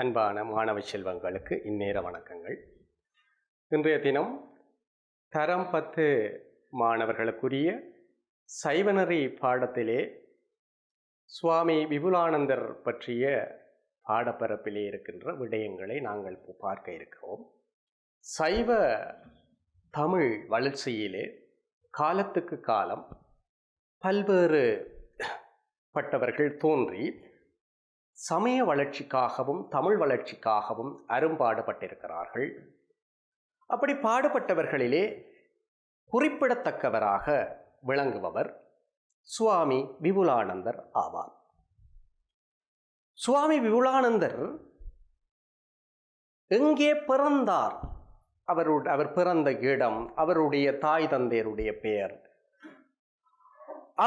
அன்பான மாணவ செல்வங்களுக்கு இந்நேர வணக்கங்கள். இன்றைய தினம் தரம் 10 மாணவர்களுக்குரிய சைவநெறி பாடத்திலே சுவாமி விபுலானந்தர் பற்றிய பாடப்பரப்பிலே இருக்கின்ற விடயங்களை நாங்கள் பார்க்க இருக்கிறோம். சைவ தமிழ் வளர்ச்சியிலே காலத்துக்கு காலம் பல்வேறு பட்டவர்கள் தோன்றி சமய வளர்ச்சிக்காகவும் தமிழ் வளர்ச்சிக்காகவும் அரும்பாடுபட்டிருக்கிறார்கள். அப்படி பாடுபட்டவர்களிலே குறிப்பிடத்தக்கவராக விளங்குபவர் சுவாமி விபுலானந்தர் ஆவார். சுவாமி விபுலானந்தர் எங்கே பிறந்தார், அவர் பிறந்த இடம், அவருடைய தாய் தந்தையருடைய பெயர்,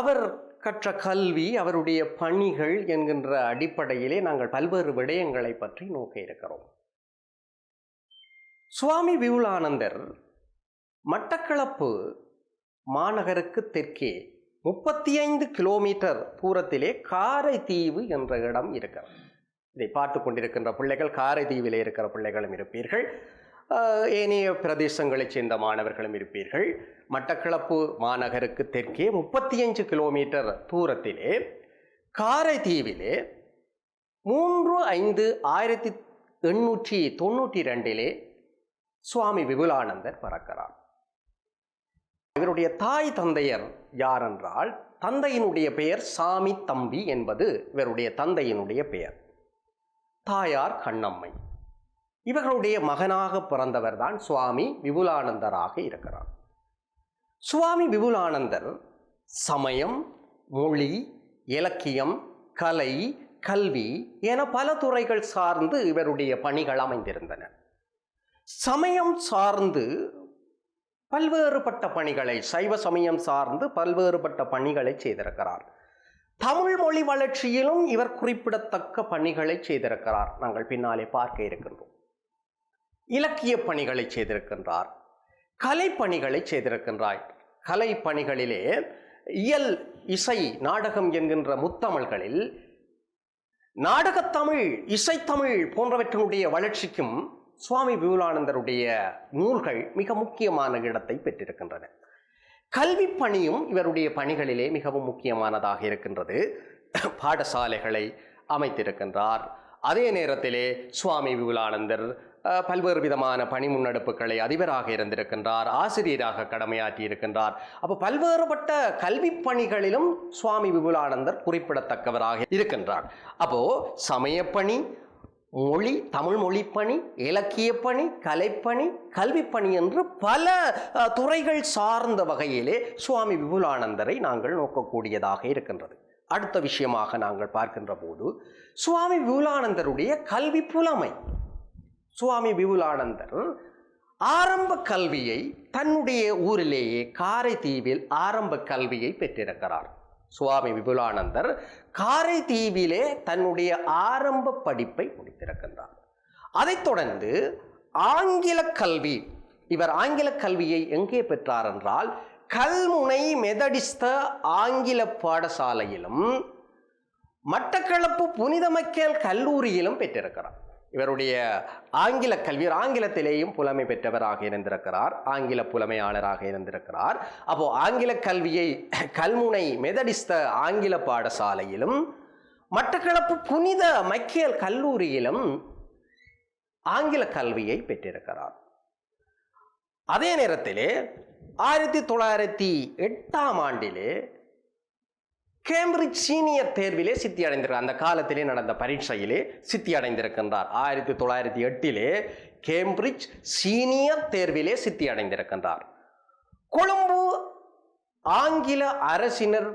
அவர் கற்ற கல்வி, அவருடைய பணிகள் என்கின்ற அடிப்படையிலே நாங்கள் பல்வேறு விடயங்களை பற்றி நோக்க இருக்கிறோம். சுவாமி விபுலானந்தர் மட்டக்களப்பு மாநகருக்கு தெற்கே 35 கிலோமீட்டர் தூரத்திலே காரைதீவு என்ற இடம் இருக்கிறது. இதை பார்த்து கொண்டிருக்கின்ற பிள்ளைகள் காரைதீவிலே இருக்கிற பிள்ளைகளும் இருப்பீர்கள், ஏனைய பிரதேசங்களைச் சேர்ந்த மாணவர்களும் இருப்பீர்கள். மட்டக்களப்பு மாநகருக்கு தெற்கே 35 கிலோமீட்டர் தூரத்திலே காரைதீவிலே 3/5/1892 சுவாமி விபுலானந்தர் பிறக்கிறார். இவருடைய தாய் தந்தையர் யார் என்றால், தந்தையினுடைய பெயர் சாமி தம்பி என்பது இவருடைய தந்தையினுடைய பெயர். தாயார் கண்ணம்மை. இவர்களுடைய மகனாக பிறந்தவர் தான் சுவாமி விபுலானந்தராக இருக்கிறார். சுவாமி விபுலானந்தர் சமயம், மொழி, இலக்கியம், கலை, கல்வி என பல துறைகள் சார்ந்து இவருடைய பணிகள் அமைந்திருந்தன. சமயம் சார்ந்து பல்வேறுபட்ட பணிகளை, சைவ சமயம் சார்ந்து பல்வேறுபட்ட பணிகளை செய்திருக்கிறார். தமிழ் மொழி வளர்ச்சியிலும் இவர் குறிப்பிடத்தக்க பணிகளை செய்திருக்கிறார். நாங்கள் பின்னாலே பார்க்க இருக்கின்றோம். இலக்கிய பணிகளை செய்திருக்கின்றார், கலை பணிகளை செய்திருக்கின்றார். கலை பணிகளிலே இயல், இசை, நாடகம் என்கின்ற முத்தமிழ்களில் நாடகத்தமிழ், இசைத்தமிழ் போன்றவற்றினுடைய வளர்ச்சிக்கும் சுவாமி விபுலானந்தருடைய நூல்கள் மிக முக்கியமான இடத்தை பெற்றிருக்கின்றன. கல்வி பணியும் இவருடைய பணிகளிலே மிகவும் முக்கியமானதாக இருக்கின்றது. பாடசாலைகளை அமைத்திருக்கின்றார். அதே நேரத்திலே சுவாமி விபுலானந்தர் பல்வேறு விதமான பணி முன்னெடுப்புகளை அதிபராக இருந்திருக்கின்றார், ஆசிரியராக கடமையாற்றி இருக்கின்றார். அப்போ பல்வேறுபட்ட கல்வி பணிகளிலும் சுவாமி விபுலானந்தர் குறிப்பிடத்தக்கவராக இருக்கின்றார். அப்போ சமயப்பணி, மொழி, தமிழ் மொழி பணி, இலக்கிய பணி, கலைப்பணி, கல்வி பணி என்று பல துறைகள் சார்ந்த வகையிலே சுவாமி விபுலானந்தரை நாங்கள் நோக்கக்கூடியதாக இருக்கின்றது. அடுத்த விஷயமாக நாங்கள் பார்க்கின்ற போது சுவாமி விபுலானந்தருடைய கல்வி புலமை. சுவாமி விபுலானந்தர் ஆரம்ப கல்வியை தன்னுடைய ஊரிலேயே காரைதீவில் ஆரம்ப கல்வியை பெற்றிருக்கிறார். சுவாமி விபுலானந்தர் காரைதீவிலே தன்னுடைய ஆரம்ப படிப்பை முடித்திருக்கின்றார். அதைத் தொடர்ந்து ஆங்கில கல்வி, இவர் ஆங்கில கல்வியை எங்கே பெற்றார் என்றால், கல்முனை மெதடிஸ்த ஆங்கில பாடசாலையிலும் மட்டக்களப்பு புனித மைக்கேல் கல்லூரியிலும் பெற்றிருக்கிறார். இவருடைய ஆங்கில கல்வி, ஆங்கிலத்திலேயும் புலமை பெற்றவராக இருந்திருக்கிறார், ஆங்கில புலமையாளராக இருந்திருக்கிறார். அப்போ ஆங்கில கல்வியை கல்முனை மெதடிஸ்த ஆங்கில பாடசாலையிலும் மட்டக்களப்பு புனித மைக்கேல் கல்லூரியிலும் ஆங்கில கல்வியை பெற்றிருக்கிறார். அதே நேரத்திலே 1908ஆம் ஆண்டிலே கேம்பிரிட்ஜ் சீனியர் தேர்விலே சித்தி அடைந்திருக்கிறார். அந்த காலத்திலே நடந்த பரீட்சையிலே சித்தி அடைந்திருக்கின்றார். 1908 கேம்பிரிட்ஜ் சீனியர் தேர்விலே சித்தி அடைந்திருக்கின்றார். கொழும்பு ஆங்கில அரசினர்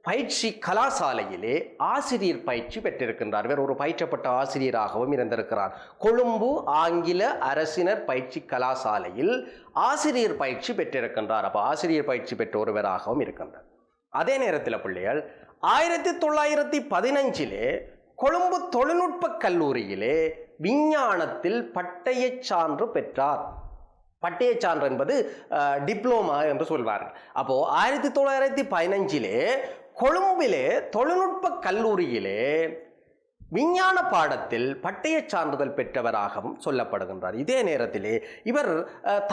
பயிற்சி கலாசாலையிலே ஆசிரியர் பயிற்சி பெற்றிருக்கின்றார். இவர் ஒரு பயிற்றப்பட்ட ஆசிரியராகவும் இருந்திருக்கிறார். கொழும்பு ஆங்கில அரசினர் பயிற்சி கலாசாலையில் ஆசிரியர் பயிற்சி பெற்றிருக்கின்றார். அப்போ ஆசிரியர் பயிற்சி பெற்ற ஒருவராகவும் இருக்கின்றார். அதே நேரத்தில் பிள்ளைகள் 1915 கொழும்பு தொழில்நுட்ப கல்லூரியிலே விஞ்ஞானத்தில் பட்டய சான்று பெற்றார். பட்டய சான்று என்பது டிப்ளோமா என்று சொல்வார்கள். அப்போ 1915 கொழும்பிலே தொழில்நுட்ப கல்லூரியிலே விஞ்ஞான பாடத்தில் பட்டய சான்றிதழ் பெற்றவராகவும் சொல்லப்படுகின்றார். இதே நேரத்திலே இவர்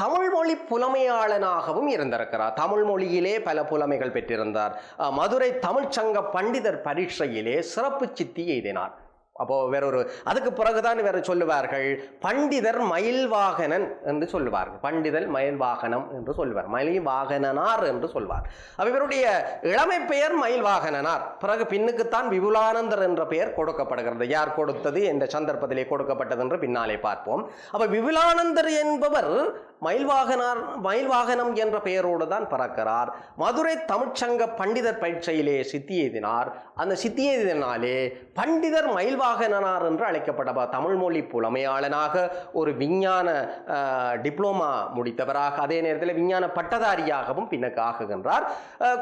தமிழ் மொழி புலமையாளனாகவும் இருந்திருக்கிறார். தமிழ் மொழியிலே பல புலமைகள் பெற்றிருந்தார். மதுரை தமிழ்ச்சங்க பண்டிதர் பரீட்சையிலே சிறப்பு சித்தி எய்தினார். அப்போ வேறொரு அதுக்கு பிறகுதான் வேற சொல்லுவார்கள் பண்டிதர் மயில்வாகனன் என்று சொல்லுவார்கள். பண்டிதர் மயில்வாகனம் என்று சொல்லுவார். மயில்வாகனனார் என்று சொல்வார். அப்ப இவருடைய இளமை பெயர் மயில்வாகனனார். பிறகு பின்னுக்குத்தான் விபுலானந்தர் என்ற பெயர் கொடுக்கப்படுகிறது. யார் கொடுத்தது, எந்த சந்தர்ப்பத்திலே கொடுக்கப்பட்டது என்று பின்னாலே பார்ப்போம். அப்ப விபுலானந்தர் என்பவர் மயில்வாகனம் என்ற பெயரோடு தான் பிறக்கிறார். மதுரை தமிழ்ச்சங்க பண்டிதர் பரீட்சையிலே சித்தி எய்தினார். அந்த சித்தி எய்தினாலே பண்டிதர் மயில்வாகனார் என்று அழைக்கப்பட்டவர். தமிழ் மொழி புலமையாளனாக, ஒரு விஞ்ஞான டிப்ளோமா முடித்தவராக, அதே நேரத்தில் விஞ்ஞான பட்டதாரியாகவும் பின்னுக்கு ஆகுகின்றார்.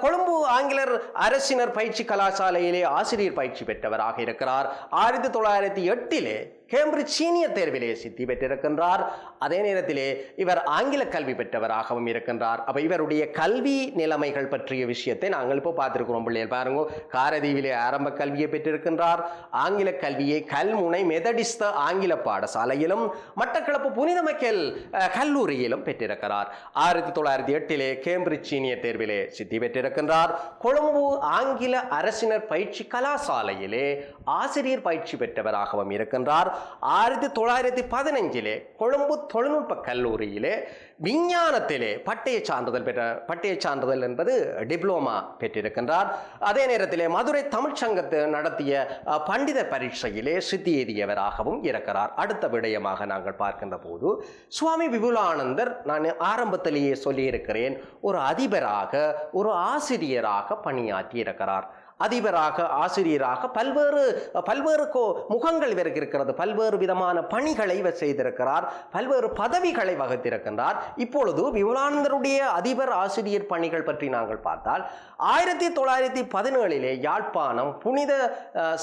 கொழும்பு ஆங்கிலர் அரசினர் பயிற்சி கலாசாலையிலே ஆசிரியர் பயிற்சி பெற்றவராக இருக்கிறார். 1908 கேம்பிரிட்ஜ் சீனியர் தேர்விலே சித்தி பெற்றிருக்கின்றார். அதே நேரத்திலே இவர் ஆங்கில கல்வி பெற்றவராகவும் இருக்கின்றார். அப்ப இவருடைய கல்வி நிலைமைகள் பற்றிய விஷயத்தை நாங்கள் இப்போ பார்த்திருக்கிறோம். பிள்ளைகள் பாருங்க, காரதீவிலே ஆரம்ப கல்வியை பெற்றிருக்கின்றார். ஆங்கில கல்வியை கல்முனை மெதடிஸ்த ஆங்கில பாடசாலையிலும் மட்டக்களப்பு புனித மைக்கேல் கல்லூரியிலும் பெற்றிருக்கிறார். 1908 கேம்பிரிட்ஜ் சீனியர் தேர்விலே சித்தி பெற்றிருக்கின்றார். கொழும்பு ஆங்கில அரசினர் பயிற்சி கலாசாலையிலே ஆசிரியர் பயிற்சி பெற்றவராகவும் இருக்கின்றார். 1915 கொழும்பு தொழில்நுட்ப கல்லூரியிலே விஞ்ஞானத்திலே பட்டய சான்றிதழ் என்பது டிப்ளோமா பெற்றிருக்கின்றார். அதே நேரத்திலே மதுரை தமிழ்ச்சங்கத்தை நடத்திய பண்டித பரீட்சையிலே சித்தி எய்தியவராகவும் இருக்கிறார். அடுத்த விடயமாக நாங்கள் பார்க்கின்ற போது சுவாமி விபுலானந்தர், நான் ஆரம்பத்திலேயே சொல்லியிருக்கிறேன், ஒரு அதிபராக, ஒரு ஆசிரியராக பணியாற்றி இருக்கிறார். அதிபராக, ஆசிரியராக பல்வேறு முகங்கள் இவருக்கு இருக்கிறது. பல்வேறு விதமான பணிகளை இவர் செய்திருக்கிறார். பல்வேறு பதவிகளை வகித்திருக்கின்றார். இப்பொழுது விபுலானந்தருடைய அதிபர் ஆசிரியர் பணிகள் பற்றி நாங்கள் பார்த்தால் 1917 யாழ்ப்பாணம் புனித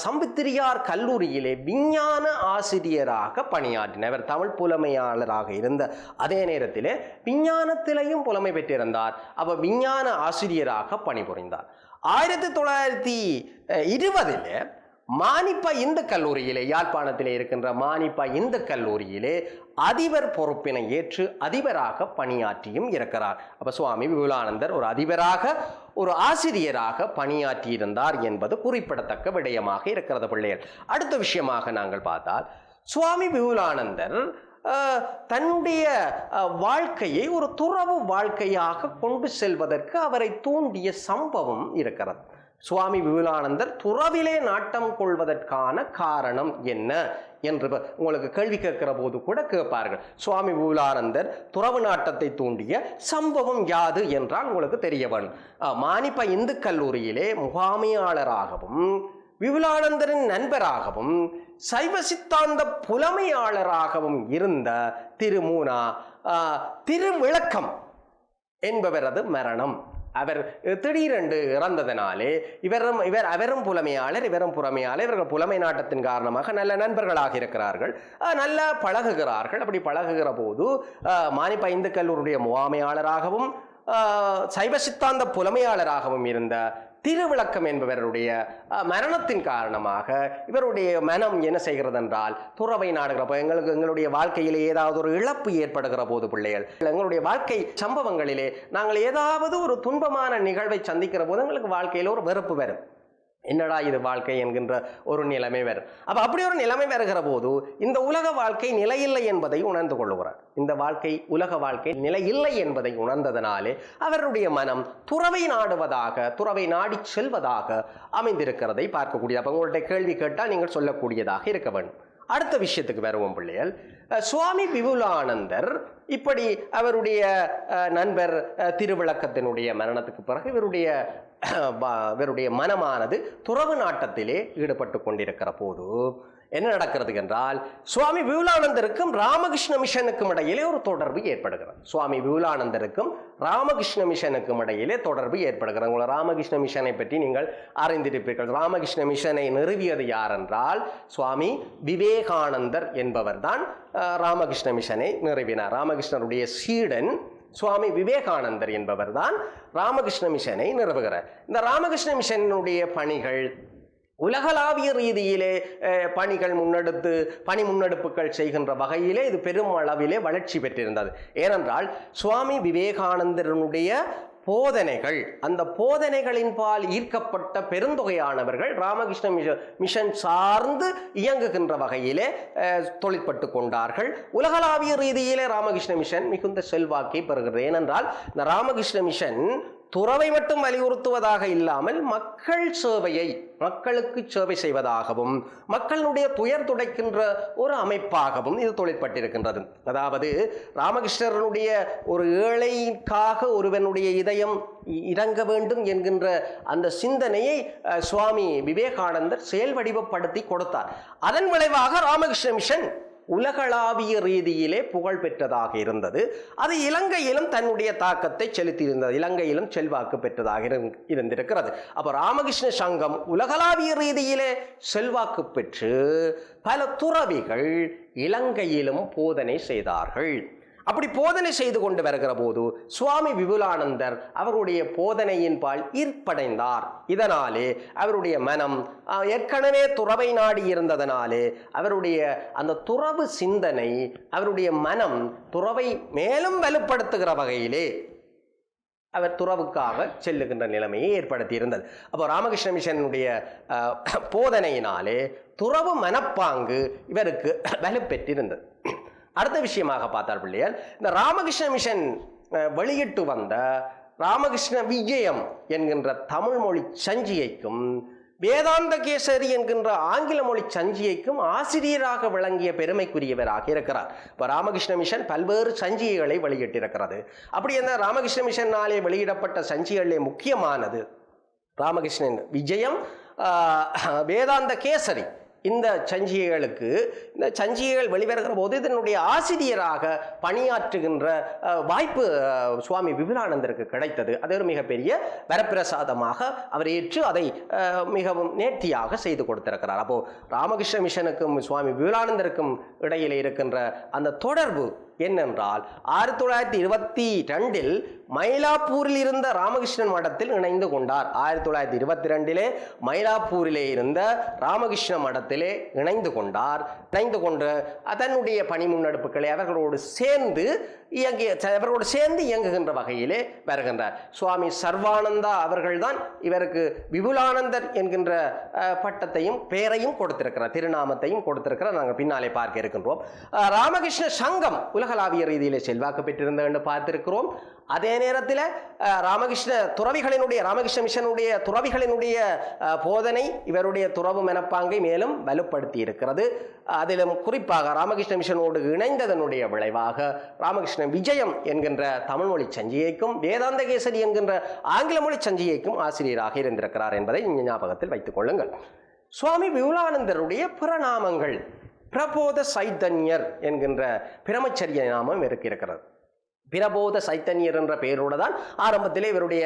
சம்பித்திரியார் கல்லூரியிலே விஞ்ஞான ஆசிரியராக பணியாற்றினார். இவர் தமிழ் புலமையாளராக இருந்த அதே நேரத்திலே விஞ்ஞானத்திலேயும் புலமை பெற்றிருந்தார். அவர் விஞ்ஞான ஆசிரியராக பணிபுரிந்தார். 1920 மானிப்பா இந்து கல்லூரியிலே, யாழ்ப்பாணத்திலே இருக்கின்ற மானிப்பா இந்து கல்லூரியிலே அதிபர் பொறுப்பினை ஏற்று அதிபராக பணியாற்றியும் இருக்கிறார். அப்ப சுவாமி விபுலானந்தர் ஒரு அதிபராக, ஒரு ஆசிரியராக பணியாற்றியிருந்தார் என்பது குறிப்பிடத்தக்க விடயமாக இருக்கிறது பிள்ளைகள். அடுத்த விஷயமாக நாங்கள் பார்த்தால் சுவாமி விபுலானந்தர் தன்னுடைய வாழ்க்கையை ஒரு துறவு வாழ்க்கையாக கொண்டு செல்வதற்கு அவரை தூண்டிய சம்பவம் இருக்கிறது. சுவாமி விபுலானந்தர் துறவிலே நாட்டம் கொள்வதற்கான காரணம் என்ன என்று உங்களுக்கு கேள்வி கேட்கிற போது கூட கேட்பார்கள். சுவாமி விபுலானந்தர் துறவு நாட்டத்தை தூண்டிய சம்பவம் யாது என்றால் உங்களுக்கு தெரிய வேணும். மானிப்பா இந்து கல்லூரியிலே முகாமையாளராகவும், விபுலானந்தரின் நண்பராகவும், சைவ சித்தாந்த புலமையாளராகவும் இருந்த திருமூனா திருவிளக்கம் என்பவரது மரணம். அவர் திடீரென்று இறந்ததனாலே அவரும் புலமையாளர், இவர்கள் புலமை நாட்டத்தின் காரணமாக நல்ல நண்பர்களாக இருக்கிறார்கள், நல்லா பழகுகிறார்கள். அப்படி பழகுகிற போது மானிப்பா இந்து கல்லூரியுடைய முகாமையாளராகவும் சைவ சித்தாந்த புலமையாளராகவும் இருந்த திருவிளக்கம் என்பவருடைய மரணத்தின் காரணமாக இவருடைய மனம் என்ன செய்கிறது என்றால் துறவை நாடுகிறப்போ, எங்களுடைய வாழ்க்கையிலே ஏதாவது ஒரு இழப்பு ஏற்படுகிற போது பிள்ளைகள், எங்களுடைய வாழ்க்கை சம்பவங்களிலே நாங்கள் ஏதாவது ஒரு துன்பமான நிகழ்வை சந்திக்கிற போது எங்களுக்கு வாழ்க்கையில் ஒரு வெறுப்பு வரும். என்னடா இது வாழ்க்கை என்கின்ற ஒரு நிலைமை வரும். அப்படி ஒரு நிலைமை வருகிற போது இந்த உலக வாழ்க்கை நிலையில்லை என்பதை உணர்ந்து கொள்ளுகிறார். இந்த வாழ்க்கை உலக வாழ்க்கை நிலையில்லை என்பதை உணர்ந்ததனாலே அவருடைய மனம் துறவை நாடி செல்வதாக அமைந்திருக்கிறதை பார்க்கக்கூடிய. அப்ப உங்கள்கிட்ட கேள்வி கேட்டால் நீங்கள் சொல்லக்கூடியதாக இருக்க வேண்டும். அடுத்த விஷயத்துக்கு வருவோம் பிள்ளைகள். சுவாமி விபுலானந்தர் இப்படி அவருடைய நண்பர் திருவிளக்கத்தினுடைய மரணத்துக்கு பிறகு இவருடைய மனமானது துறவு நாட்டத்திலே ஈடுபட்டு கொண்டிருக்கிற போது என்ன நடக்கிறது என்றால், சுவாமி விபுலானந்தருக்கும் ராமகிருஷ்ண மிஷனுக்கும் இடையிலே ஒரு தொடர்பு ஏற்படுகிறது. சுவாமி விபுலானந்தருக்கும் ராமகிருஷ்ண மிஷனுக்கும் இடையிலே தொடர்பு ஏற்படுகிறது. உங்களை ராமகிருஷ்ண மிஷனை பற்றி நீங்கள் அறிந்திருப்பீர்கள். ராமகிருஷ்ண மிஷனை நிறுவியது யார் என்றால் சுவாமி விவேகானந்தர் என்பவர் தான் ராமகிருஷ்ண மிஷனை நிறுவினார். ராமகிருஷ்ணருடைய சீடன் சுவாமி விவேகானந்தர் என்பவர் தான் ராமகிருஷ்ண மிஷனை நிறுவுகிறார். இந்த ராமகிருஷ்ண மிஷனுடைய பணிகள் உலகளாவிய ரீதியிலே பணி முன்னெடுப்புகள் செய்கின்ற வகையிலே இது பெரும் அளவிலே வளர்ச்சி பெற்றிருந்தது. ஏனென்றால் சுவாமி விவேகானந்தருடைய போதனைகள், அந்த போதனைகளின் பால் ஈர்க்கப்பட்ட பெருந்தொகையானவர்கள் ராமகிருஷ்ண மிஷன் சார்ந்து இயங்குகின்ற வகையிலே தொழிற்பட்டு கொண்டார்கள். உலகளாவிய ரீதியிலே ராமகிருஷ்ண மிஷன் மிகுந்த செல்வாக்கை பெறுகிறது. ஏனென்றால் இந்த ராமகிருஷ்ண மிஷன் துறவை மட்டும் வலியுறுத்துவதாக இல்லாமல் மக்களுக்கு சேவை செய்வதாகவும் மக்களுடைய துயர் துடைக்கின்ற ஒரு அமைப்பாகவும் இது தொழிற்பட்டிருக்கின்றது. அதாவது ராமகிருஷ்ணனுடைய ஒரு ஏழைக்காக ஒருவனுடைய இதயம் இறங்க வேண்டும் என்கின்ற அந்த சிந்தனையை சுவாமி விவேகானந்தர் செயல் வடிவப்படுத்தி கொடுத்தார். அதன் விளைவாக ராமகிருஷ்ண மிஷன் உலகளாவிய ரீதியிலே புகழ் பெற்றதாக இருந்தது. அது இலங்கையிலும் தன்னுடைய தாக்கத்தை செலுத்தியிருந்தது. இலங்கையிலும் செல்வாக்கு பெற்றதாக இருந்திருக்கிறது. அப்போ ராமகிருஷ்ண சங்கம் உலகளாவிய ரீதியிலே செல்வாக்கு பெற்று பல துறவிகள் இலங்கையிலும் போதனை செய்தார்கள். அப்படி போதனை செய்து கொண்டு வருகிற போது சுவாமி விபுலானந்தர் அவருடைய போதனையின் பால் ஈர்ப்படைந்தார். இதனாலே அவருடைய மனம் ஏற்கனவே துறவை நாடி இருந்ததனாலே அவருடைய அந்த துறவு சிந்தனை, அவருடைய மனம் துறவை மேலும் வலுப்படுத்துகிற வகையிலே அவர் துறவுக்காக செல்லுகின்ற நிலைமையை ஏற்படுத்தி இருந்தது. அப்போ ராமகிருஷ்ண மிஷனுடைய போதனையினாலே துறவு மனப்பாங்கு இவருக்கு வலுப்பெற்றிருந்தது. அடுத்த விஷயமாக பார்த்தார் பிள்ளைகள், இந்த ராமகிருஷ்ண மிஷன் வெளியிட்டு வந்த ராமகிருஷ்ண விஜயம் என்கின்ற தமிழ் மொழி சஞ்சிகைக்கும் வேதாந்த கேசரி என்கின்ற ஆங்கில மொழி சஞ்சிகைக்கும் ஆசிரியராக விளங்கிய பெருமைக்குரியவராக இருக்கிறார். இப்போ ராமகிருஷ்ண மிஷன் பல்வேறு சஞ்சிகைகளை வெளியிட்டிருக்கிறது. அப்படி அந்த ராமகிருஷ்ண மிஷனாலே வெளியிடப்பட்ட சஞ்சிகைகளிலே முக்கியமானது ராமகிருஷ்ணன் விஜயம், வேதாந்த கேசரி. இந்த சஞ்சிகைகள் வெளிவருகிற போது இதனுடைய ஆசிரியராக பணியாற்றுகின்ற வாய்ப்பு சுவாமி விபுலானந்தருக்கு கிடைத்தது. அது ஒரு மிகப்பெரிய வரப்பிரசாதமாக அவர் ஏற்று அதை மிகவும் நேர்த்தியாக செய்து கொடுத்திருக்கிறார். அப்போ ராமகிருஷ்ண மிஷனுக்கும் சுவாமி விபுலானந்தருக்கும் இடையிலே இருக்கின்ற அந்த தொடர்பு என்னென்றால் 1922 மயிலாப்பூரில் இருந்த ராமகிருஷ்ணன் மடத்தில் இணைந்து கொண்டார். 1922 மயிலாப்பூரிலே இருந்த ராமகிருஷ்ண மடத்திலே இணைந்து கொண்டு அதனுடைய பணி முன்னெடுப்புகளை அவர்களோடு சேர்ந்து இயங்குகின்ற வகையிலே வருகின்றார். சுவாமி சர்வானந்தா அவர்கள்தான் இவருக்கு விபுலானந்தர் என்கின்ற பட்டத்தையும் பெயரையும் கொடுத்திருக்கிறார், திருநாமத்தையும் கொடுத்திருக்கிறார். நாங்கள் பின்னாலே பார்க்க இருக்கின்றோம். ராமகிருஷ்ண சங்கம் உலகளாவிய ரீதியிலே செல்வாக்கு பெற்றிருந்த என்று பார்த்திருக்கிறோம். அதே நேரத்தில் ராமகிருஷ்ண மிஷனுடைய துறவிகளினுடைய போதனை இவருடைய துறவு மனப்பாங்கை மேலும் வலுப்படுத்தி இருக்கிறது. அதிலும் குறிப்பாக ராமகிருஷ்ண மிஷனோடு இணைந்ததனுடைய விளைவாக ராமகிருஷ்ண விஜயம் என்கின்ற தமிழ் மொழி சஞ்சிகைக்கும் வேதாந்த கேசரி என்கின்ற ஆங்கில மொழி சஞ்சிகைக்கும் ஆசிரியராக இருந்திருக்கிறார் என்பதை ஞாபகத்தில் வைத்துக் கொள்ளுங்கள். சுவாமி விபுலானந்தருடைய பிறநாமங்கள் பிரபோத சைத்தன்யர் என்கின்ற பிரமச்சரிய நாமம் இருக்கிறது. பிரபோத சைத்தன்யர் என்ற பெயரோடு தான் ஆரம்பத்திலே இவருடைய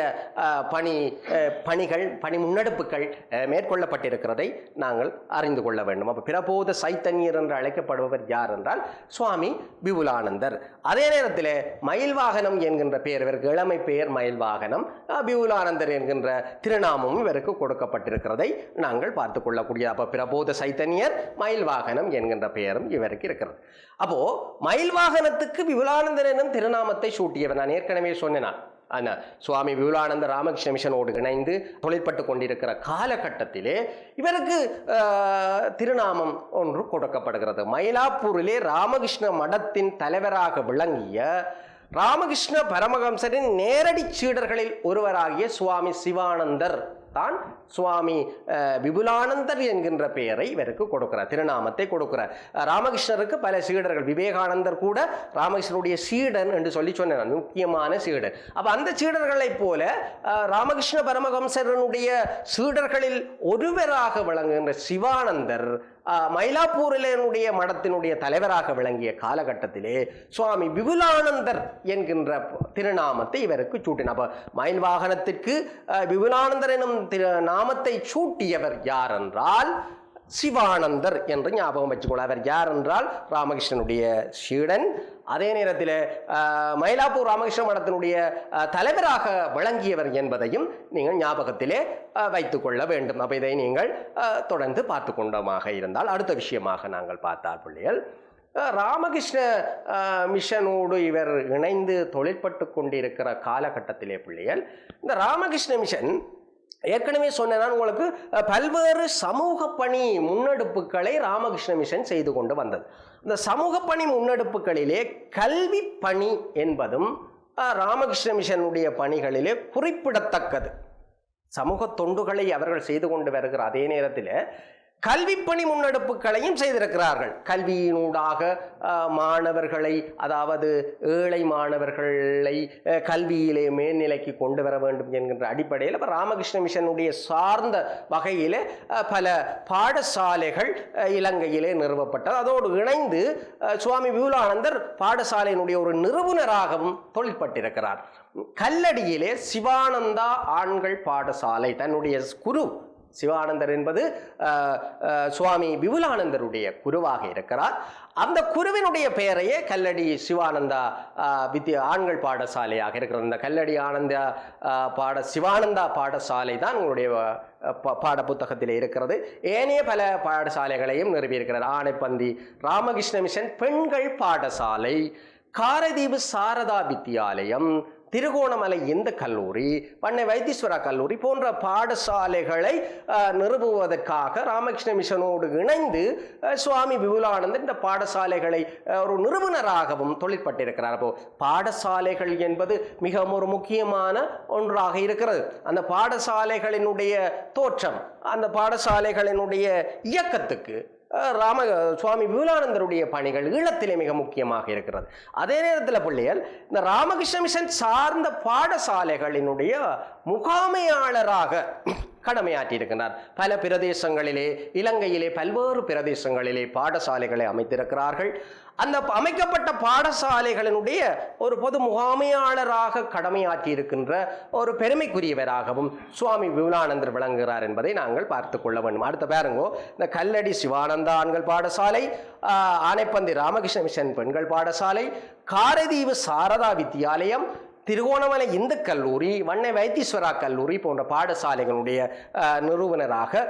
பணி முன்னெடுப்புகள் மேற்கொள்ளப்பட்டிருக்கிறதை நாங்கள் அறிந்து கொள்ள வேண்டும். அப்போ பிரபோத சைத்தன்யர் என்று அழைக்கப்படுபவர் யார் என்றால் சுவாமி விபுலானந்தர். அதே நேரத்தில் மயில்வாகனம் என்கின்ற பெயர், இவருக்கு இளமை பெயர் மயில்வாகனம், விபுலானந்தர் என்கின்ற திருநாமமும் இவருக்கு கொடுக்கப்பட்டிருக்கிறதை நாங்கள் பார்த்து கொள்ளக்கூடிய. அப்போ பிரபோத சைத்தன்யர், மயில்வாகனம் என்கின்ற பெயரும் இவருக்கு இருக்கிறது. அப்போ மயில்வாகனத்துக்கு விபுலானந்தர் எனும் திருநாமத்தை சூட்டியவர் நான் ஏற்கனவே சொன்னேன். சுவாமி விபுலானந்தர் ராமகிருஷ்ண மிஷனோடு இணைந்து தொழிற்பட்டு கொண்டிருக்கிற காலகட்டத்திலே இவருக்கு திருநாமம் ஒன்று கொடுக்கப்படுகிறது. மயிலாப்பூரிலே ராமகிருஷ்ண மடத்தின் தலைவராக விளங்கிய ராமகிருஷ்ண பரமஹம்சரின் நேரடி சீடர்களில் ஒருவராகிய சுவாமி சிவானந்தர் தான் சுவாமி விபுலானந்தர் என்கின்ற பெயரை இவருக்கு கொடுக்கிறார், திருநாமத்தை கொடுக்கிறார். ராமகிருஷ்ணருக்கு பல சீடர்கள், விவேகானந்தர் கூட ராமகிருஷ்ணருடைய சீடன் என்று சொன்னார், முக்கியமான சீடர். அப்ப அந்த சீடர்களை போல ராமகிருஷ்ண பரமஹம்சரனுடைய சீடர்களில் ஒருவராக விளங்குகின்ற சிவானந்தர் மயிலாப்பூரினுடைய மடத்தினுடைய தலைவராக விளங்கிய காலகட்டத்திலே சுவாமி விபுலானந்தர் என்கின்ற திருநாமத்தை இவருக்கு சூட்டினார். அப்ப மயில் வாகனத்திற்கு விபுலானந்தர் எனும் நாமத்தை சூட்டியவர் யார் என்றால் சிவானந்தர் என்று ஞாபகம் வச்சுக்கொள்ள. அவர் யார் என்றால் ராமகிருஷ்ணனுடைய சீடன், அதே நேரத்தில் மயிலாப்பூர் ராமகிருஷ்ண மடத்தினுடைய தலைவராக விளங்கியவர் என்பதையும் நீங்கள் ஞாபகத்திலே வைத்துக்கொள்ள வேண்டும். அப்போ இதை நீங்கள் தொடர்ந்து பார்த்து கொண்டமாக இருந்தால் அடுத்த விஷயமாக நாங்கள் பார்த்தால் பிள்ளைகள், ராமகிருஷ்ண மிஷனோடு இவர் இணைந்து தொழிற்பட்டு கொண்டிருக்கிற காலகட்டத்திலே பிள்ளைகள், இந்த ராமகிருஷ்ண மிஷன் ஏற்கனவே சொன்னதான் உங்களுக்கு பல்வேறு சமூக பணி முன்னெடுப்புகளை ராமகிருஷ்ண மிஷன் செய்து கொண்டு வந்தது. இந்த சமூக பணி முன்னெடுப்புகளிலே கல்வி பணி என்பதும் ராமகிருஷ்ண மிஷனுடைய பணிகளிலே குறிப்பிடத்தக்கது. சமூக தொண்டுகளை அவர்கள் செய்து கொண்டு வருகிற அதே நேரத்தில் கல்வி பணி முன்னெடுப்புகளையும் செய்திருக்கிறார்கள். கல்வியினூடாக மாணவர்களை, அதாவது ஏழை மாணவர்களை கல்வியிலே மேல்நிலைக்கு கொண்டு வர வேண்டும் என்கின்ற அடிப்படையில் ராமகிருஷ்ண மிஷனுடைய சார்ந்த வகையில் பல பாடசாலைகள் இலங்கையிலே நிறுவப்பட்டது. அதோடு இணைந்து சுவாமி விபுலானந்தர் பாடசாலையினுடைய ஒரு நிறுவனராகவும் தொழிற்பட்டிருக்கிறார். கல்லடியிலே சிவானந்தா ஆண்கள் பாடசாலை, தன்னுடைய குரு சிவானந்தர் என்பது சுவாமி விபுலானந்தருடைய குருவாக இருக்கிறார். அந்த குருவினுடைய பெயரையே கல்லடி சிவானந்தா ஆண்கள் பாடசாலையாக இருக்கிறது. இந்த கல்லடி ஆனந்த சிவானந்தா பாடசாலை தான் உங்களுடைய பாட புத்தகத்தில் இருக்கிறது. ஏனைய பல பாடசாலைகளையும் நிறுவியிருக்கிறார். ஆனைப்பந்தி ராமகிருஷ்ண மிஷன் பெண்கள் பாடசாலை, காரைதீவு சாரதா வித்தியாலயம், திருகோணமலை இந்து கல்லூரி, பண்ணை வைத்தீஸ்வரா கல்லூரி போன்ற பாடசாலைகளை நிறுவுவதற்காக ராமகிருஷ்ண மிஷனோடு இணைந்து சுவாமி விபுலானந்தர் இந்த பாடசாலைகளை ஒரு நிறுவனராகவும் தொழிற்பட்டிருக்கிறார். அப்போ பாடசாலைகள் என்பது மிகவும் ஒரு முக்கியமான ஒன்றாக இருக்கிறது. அந்த பாடசாலைகளினுடைய தோற்றம், அந்த பாடசாலைகளினுடைய இயக்கத்துக்கு சுவாமி விபுலானந்தருடைய பணிகள் ஈழத்திலே மிக முக்கியமாக இருக்கிறது. அதே நேரத்தில் பிள்ளைகள், இந்த ராமகிருஷ்ண மிஷன் சார்ந்த பாடசாலைகளினுடைய முகாமையாளராக கடமையாற்றி இருக்கின்றார். பல பிரதேசங்களிலே, இலங்கையிலே பல்வேறு பிரதேசங்களிலே பாடசாலைகளை அமைத்திருக்கிறார்கள். அந்த அமைக்கப்பட்ட பாடசாலைகளினுடைய ஒரு பொது முகாமையாளராக கடமையாற்றி இருக்கின்ற ஒரு பெருமைக்குரியவராகவும் சுவாமி விபுலானந்தர் விளங்குகிறார் என்பதை நாங்கள் பார்த்து கொள்ள வேண்டும். அடுத்த பாருங்கோ, இந்த கல்லடி சிவானந்தா ஆண்கள் பாடசாலை, ஆனைப்பந்தி ராமகிருஷ்ண மிஷன் பெண்கள் பாடசாலை, காரைதீவு சாரதா வித்தியாலயம், திருகோணமலை இந்து கல்லூரி, வண்ணை வைத்தீஸ்வரா கல்லூரி போன்ற பாடசாலைகளுடைய நிறுவனராக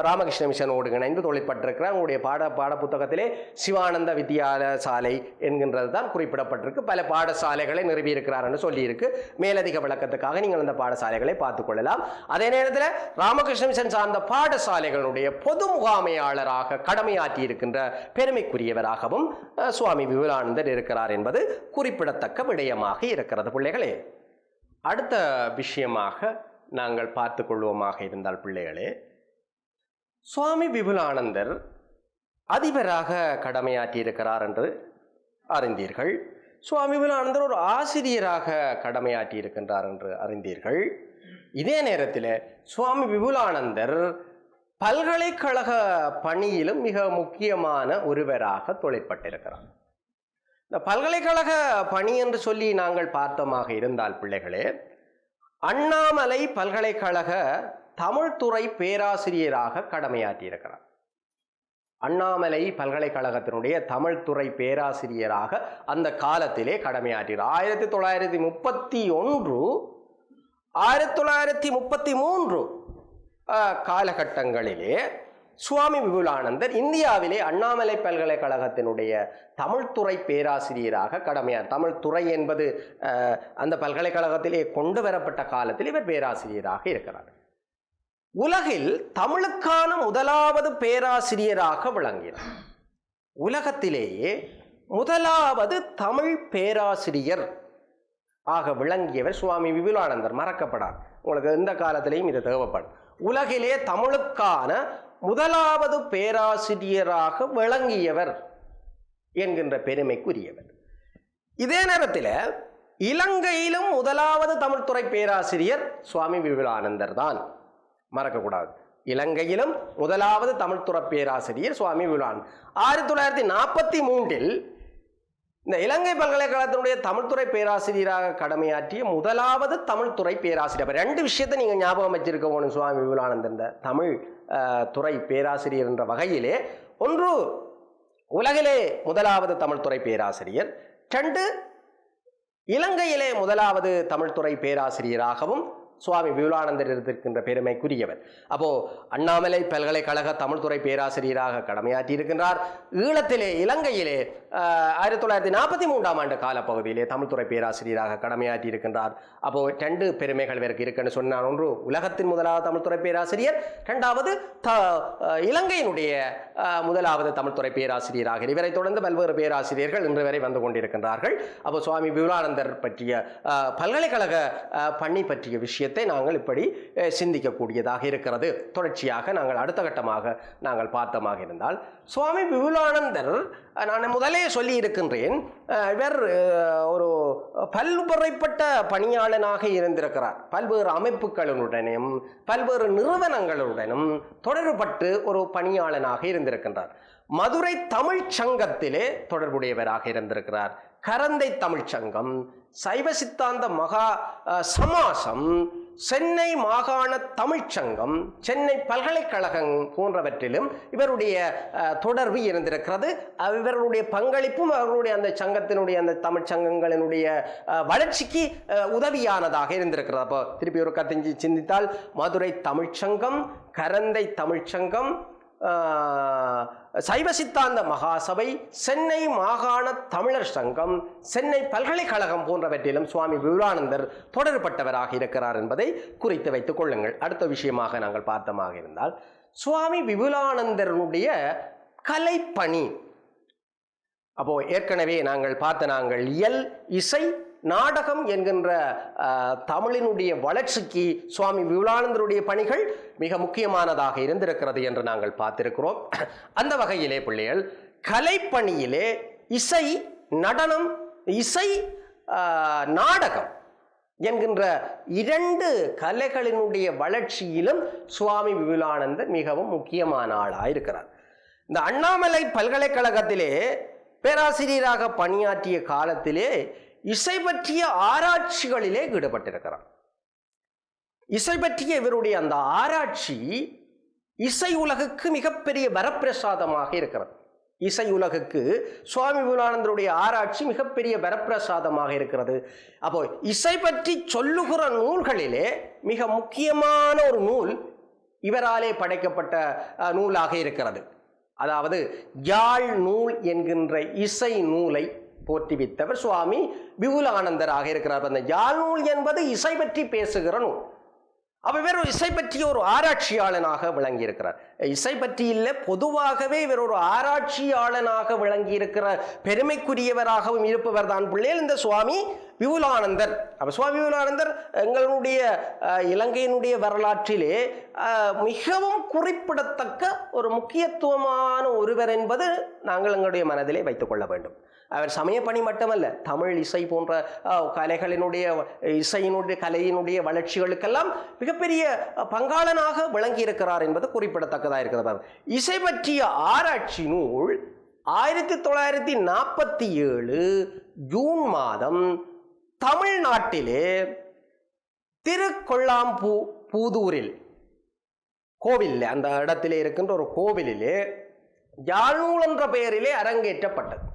ராமகிருஷ்ண மிஷனோடு இணைந்து தொழிற்பட்டிருக்கிறார். உங்களுடைய பாட புத்தகத்திலே சிவானந்த வித்தியாலசாலை என்கின்றது தான் குறிப்பிடப்பட்டிருக்கு. பல பாடசாலைகளை நிறுவியிருக்கிறார் என்று சொல்லியிருக்கு. மேலதிக விளக்கத்துக்காக நீங்கள் அந்த பாடசாலைகளை பார்த்துக் கொள்ளலாம். அதே நேரத்தில் ராமகிருஷ்ண மிஷன் சார்ந்த பாடசாலைகளுடைய பொது முகாமையாளராக கடமையாற்றி இருக்கின்ற பெருமைக்குரியவராகவும் சுவாமி விபுலானந்தர் இருக்கிறார் என்பது குறிப்பிடத்தக்க விடயமாக இருக்கிறது. பிள்ளைகளே, அடுத்த விஷயமாக நாங்கள் பார்த்து கொள்வோமாக இருந்தால் பிள்ளைகளே, சுவாமி விபுலானந்தர் அதிபராக கடமையாற்றி இருக்கிறார் என்று அறிந்தீர்கள். சுவாமி விபுலானந்தர் ஒரு ஆசிரியராக கடமையாற்றி இருக்கின்றார் என்று அறிந்தீர்கள். இதே நேரத்தில் சுவாமி விபுலானந்தர் பல்கலைக்கழக பணியிலும் மிக முக்கியமான ஒருவராக தொழிற்பட்டிருக்கிறார். இந்த பல்கலைக்கழக பணி என்று சொல்லி நாங்கள் பார்த்தோமாக இருந்தால் பிள்ளைகளே, அண்ணாமலை பல்கலைக்கழக தமிழ்துறை பேராசிரியராக கடமையாற்றி இருக்கிறார். அண்ணாமலை பல்கலைக்கழகத்தினுடைய தமிழ்துறை பேராசிரியராக அந்த காலத்திலே கடமையாற்றினார். 1931 1933 காலகட்டங்களிலே சுவாமி விபுலானந்தர் இந்தியாவிலே அண்ணாமலை பல்கலைக்கழகத்தினுடைய தமிழ்துறை பேராசிரியராக கடமையார். தமிழ்துறை என்பது அந்த பல்கலைக்கழகத்திலே கொண்டு வரப்பட்ட காலத்தில் இவர் பேராசிரியராக இருக்கிறார். உலகில் தமிழுக்கான முதலாவது பேராசிரியராக விளங்கினார். உலகத்திலேயே முதலாவது தமிழ் பேராசிரியர் ஆக விளங்கியவர் சுவாமி விபுலானந்தர். மறக்கப்படார், உங்களுக்கு எந்த காலத்திலேயும் இது தேவைப்படும். உலகிலே தமிழுக்கான முதலாவது பேராசிரியராக விளங்கியவர் என்கின்ற பெருமைக்குரியவர். இதே நேரத்தில் இலங்கையிலும் முதலாவது தமிழ்துறை பேராசிரியர் சுவாமி விபுலானந்தர் தான், மறக்கக்கூடாது. இலங்கையிலும் முதலாவது தமிழ்துறை பேராசிரியர் சுவாமி விபுலானந்தர். 1943 இந்த இலங்கை பல்கலைக்கழகத்தினுடைய தமிழ்துறை பேராசிரியராக கடமையாற்றிய முதலாவது தமிழ்துறை பேராசிரியர். ரெண்டு விஷயத்தை நீங்கள் ஞாபகம் வச்சிருக்கணும். சுவாமி விபுலானந்தன் தமிழ் துறை பேராசிரியர் என்ற வகையிலே, ஒன்று உலகிலே முதலாவது தமிழ்துறை பேராசிரியர், ரெண்டு இலங்கையிலே முதலாவது தமிழ்துறை பேராசிரியராகவும் சுவாமி விபுலானந்தர் இருக்கின்ற பெருமைக்குரியவர். அப்போ அண்ணாமலை பல்கலைக்கழக தமிழ்துறை பேராசிரியராக கடமையாற்றி இருக்கின்றார். ஈழத்திலே இலங்கையிலே 1943ஆம் ஆண்டு காலப்பகுதியிலே தமிழ்துறை பேராசிரியராக கடமையாற்றி இருக்கின்றார். அப்போ ரெண்டு பெருமைகள் இவருக்கு இருக்குன்னு சொன்னார். ஒன்று உலகத்தின் முதலாவது தமிழ்துறை பேராசிரியர், இரண்டாவது இலங்கையினுடைய முதலாவது தமிழ்துறை பேராசிரியராக. இவரை தொடர்ந்து பல்வேறு பேராசிரியர்கள் இன்று வரை வந்து கொண்டிருக்கின்றார்கள். அப்போ சுவாமி விபுலானந்தர் பற்றிய பல்கலைக்கழக பணி பற்றிய விஷயத்தை நாங்கள் இப்படி சிந்திக்கக்கூடியதாக இருக்கிறது. தொடர்ச்சியாக நாங்கள் அடுத்த கட்டமாக நாங்கள் பார்த்தமாக இருந்தால், சுவாமி விபுலானந்தர், நான் முதலே சொல்லி இருக்கின்றேன், இவர் ஒரு பல்முறைப்பட்ட பணியாளனாக இருந்திருக்கிறார். பல்வேறு அமைப்புகளுடனும் பல்வேறு நிறுவனங்களுடனும் தொடர்பட்டு ஒரு பணியாளனாக இருந்திருக்கின்றார். மதுரை தமிழ் சங்கத்திலே தொடர்புடையவராக இருந்திருக்கிறார். கரந்தை தமிழ் சங்கம், சைவ சித்தாந்த மகா சமாசம், சென்னை மாகாண தமிழ்ச்சங்கம், சென்னை பல்கலைக்கழகம் போன்றவற்றிலும் இவருடைய தொடர்பு இருந்திருக்கிறது. இவருடைய பங்களிப்பும் அவருடைய அந்த சங்கத்தினுடைய அந்த தமிழ்ச்சங்கங்களினுடைய வளர்ச்சிக்கு உதவியானதாக இருந்திருக்கிறது. அப்போ திருப்பி ஒரு கத்திஞ்சி சிந்தித்தால், மதுரை தமிழ்ச்சங்கம், கரந்தை தமிழ்ச்சங்கம், சைவ சித்தாந்த மகாசபை, சென்னை மாகாண தமிழர் சங்கம், சென்னை பல்கலைக்கழகம் போன்றவற்றிலும் சுவாமி விபுலானந்தர் தொடர்பட்டவராக இருக்கிறார் என்பதை குறித்து வைத்துக் கொள்ளுங்கள். அடுத்த விஷயமாக நாங்கள் பார்த்தமாக இருந்தால், சுவாமி விபுலானந்தருடைய கலைப்பணி. அப்போ ஏற்கனவே நாங்கள் இயல், இசை, நாடகம் என்கின்ற தமிழினுடைய வளர்ச்சிக்கு சுவாமி விபுலானந்தருடைய பணிகள் மிக முக்கியமானதாக இருந்திருக்கிறது என்று நாங்கள் பார்த்திருக்கிறோம். அந்த வகையிலே பிள்ளைகள் கலைப்பணியிலே இசை, நடனம், இசை, நாடகம் என்கின்ற இரண்டு கலைகளினுடைய வளர்ச்சியிலும் சுவாமி விபுலானந்தர் மிகவும் முக்கியமான ஆளாக இருக்கிறார். இந்த அண்ணாமலை பல்கலைக்கழகத்திலே பேராசிரியராக பணியாற்றிய காலத்திலே இசை பற்றிய ஆராய்ச்சிகளிலே ஈடுபட்டிருக்கிறார். இசை பற்றிய இவருடைய அந்த ஆராய்ச்சி இசை உலகுக்கு மிகப்பெரிய வரப்பிரசாதமாக இருக்கிறது. இசை உலகுக்கு சுவாமி விபுலானந்தருடைய ஆராய்ச்சி மிகப்பெரிய வரப்பிரசாதமாக இருக்கிறது. அப்போ இசை பற்றி சொல்லுகிற நூல்களிலே மிக முக்கியமான ஒரு நூல் இவராலே படைக்கப்பட்ட நூலாக இருக்கிறது. அதாவது யாழ் நூல் என்கின்ற இசை நூலை போற்றுவித்தவர் சுவாமி விபுலானந்தராக இருக்கிறார். அந்த யாழ் நூல் என்பது இசை பற்றி பேசுகிற நூல். இவர் இசை பற்றிய ஒரு ஆராய்ச்சியாளனாக விளங்கி இருக்கிறார். இசை பற்றி இல்லை, பொதுவாகவே இவர் ஒரு ஆராய்ச்சியாளனாக விளங்கி இருக்கிற பெருமைக்குரியவராகவும் இருப்பவர் தான் பிள்ளைகள் இந்த சுவாமி விபுலானந்தர். சுவாமி விபுலானந்தர் எங்களுடைய இலங்கையினுடைய வரலாற்றிலே மிகவும் குறிப்பிடத்தக்க ஒரு முக்கியத்துவமான ஒருவர் என்பது நாங்கள் எங்களுடைய மனதிலே வைத்துக் கொள்ள வேண்டும். அவர் சமயப்பணி மட்டுமல்ல, தமிழ் இசை போன்ற கலையினுடைய வளர்ச்சிகளுக்கெல்லாம் மிகப்பெரிய பங்காளனாக விளங்கி இருக்கிறார் என்பது குறிப்பிடத்தக்கதாக இருக்கிறது. இசை பற்றிய ஆராய்ச்சி நூல் 1947 ஜூன் மாதம் தமிழ்நாட்டிலே திருக்கொள்ளாம்பூதூரில் கோவில், அந்த இடத்திலே இருக்கின்ற ஒரு கோவிலிலே யாழ் நூல் என்ற பெயரிலே அரங்கேற்றப்பட்டது.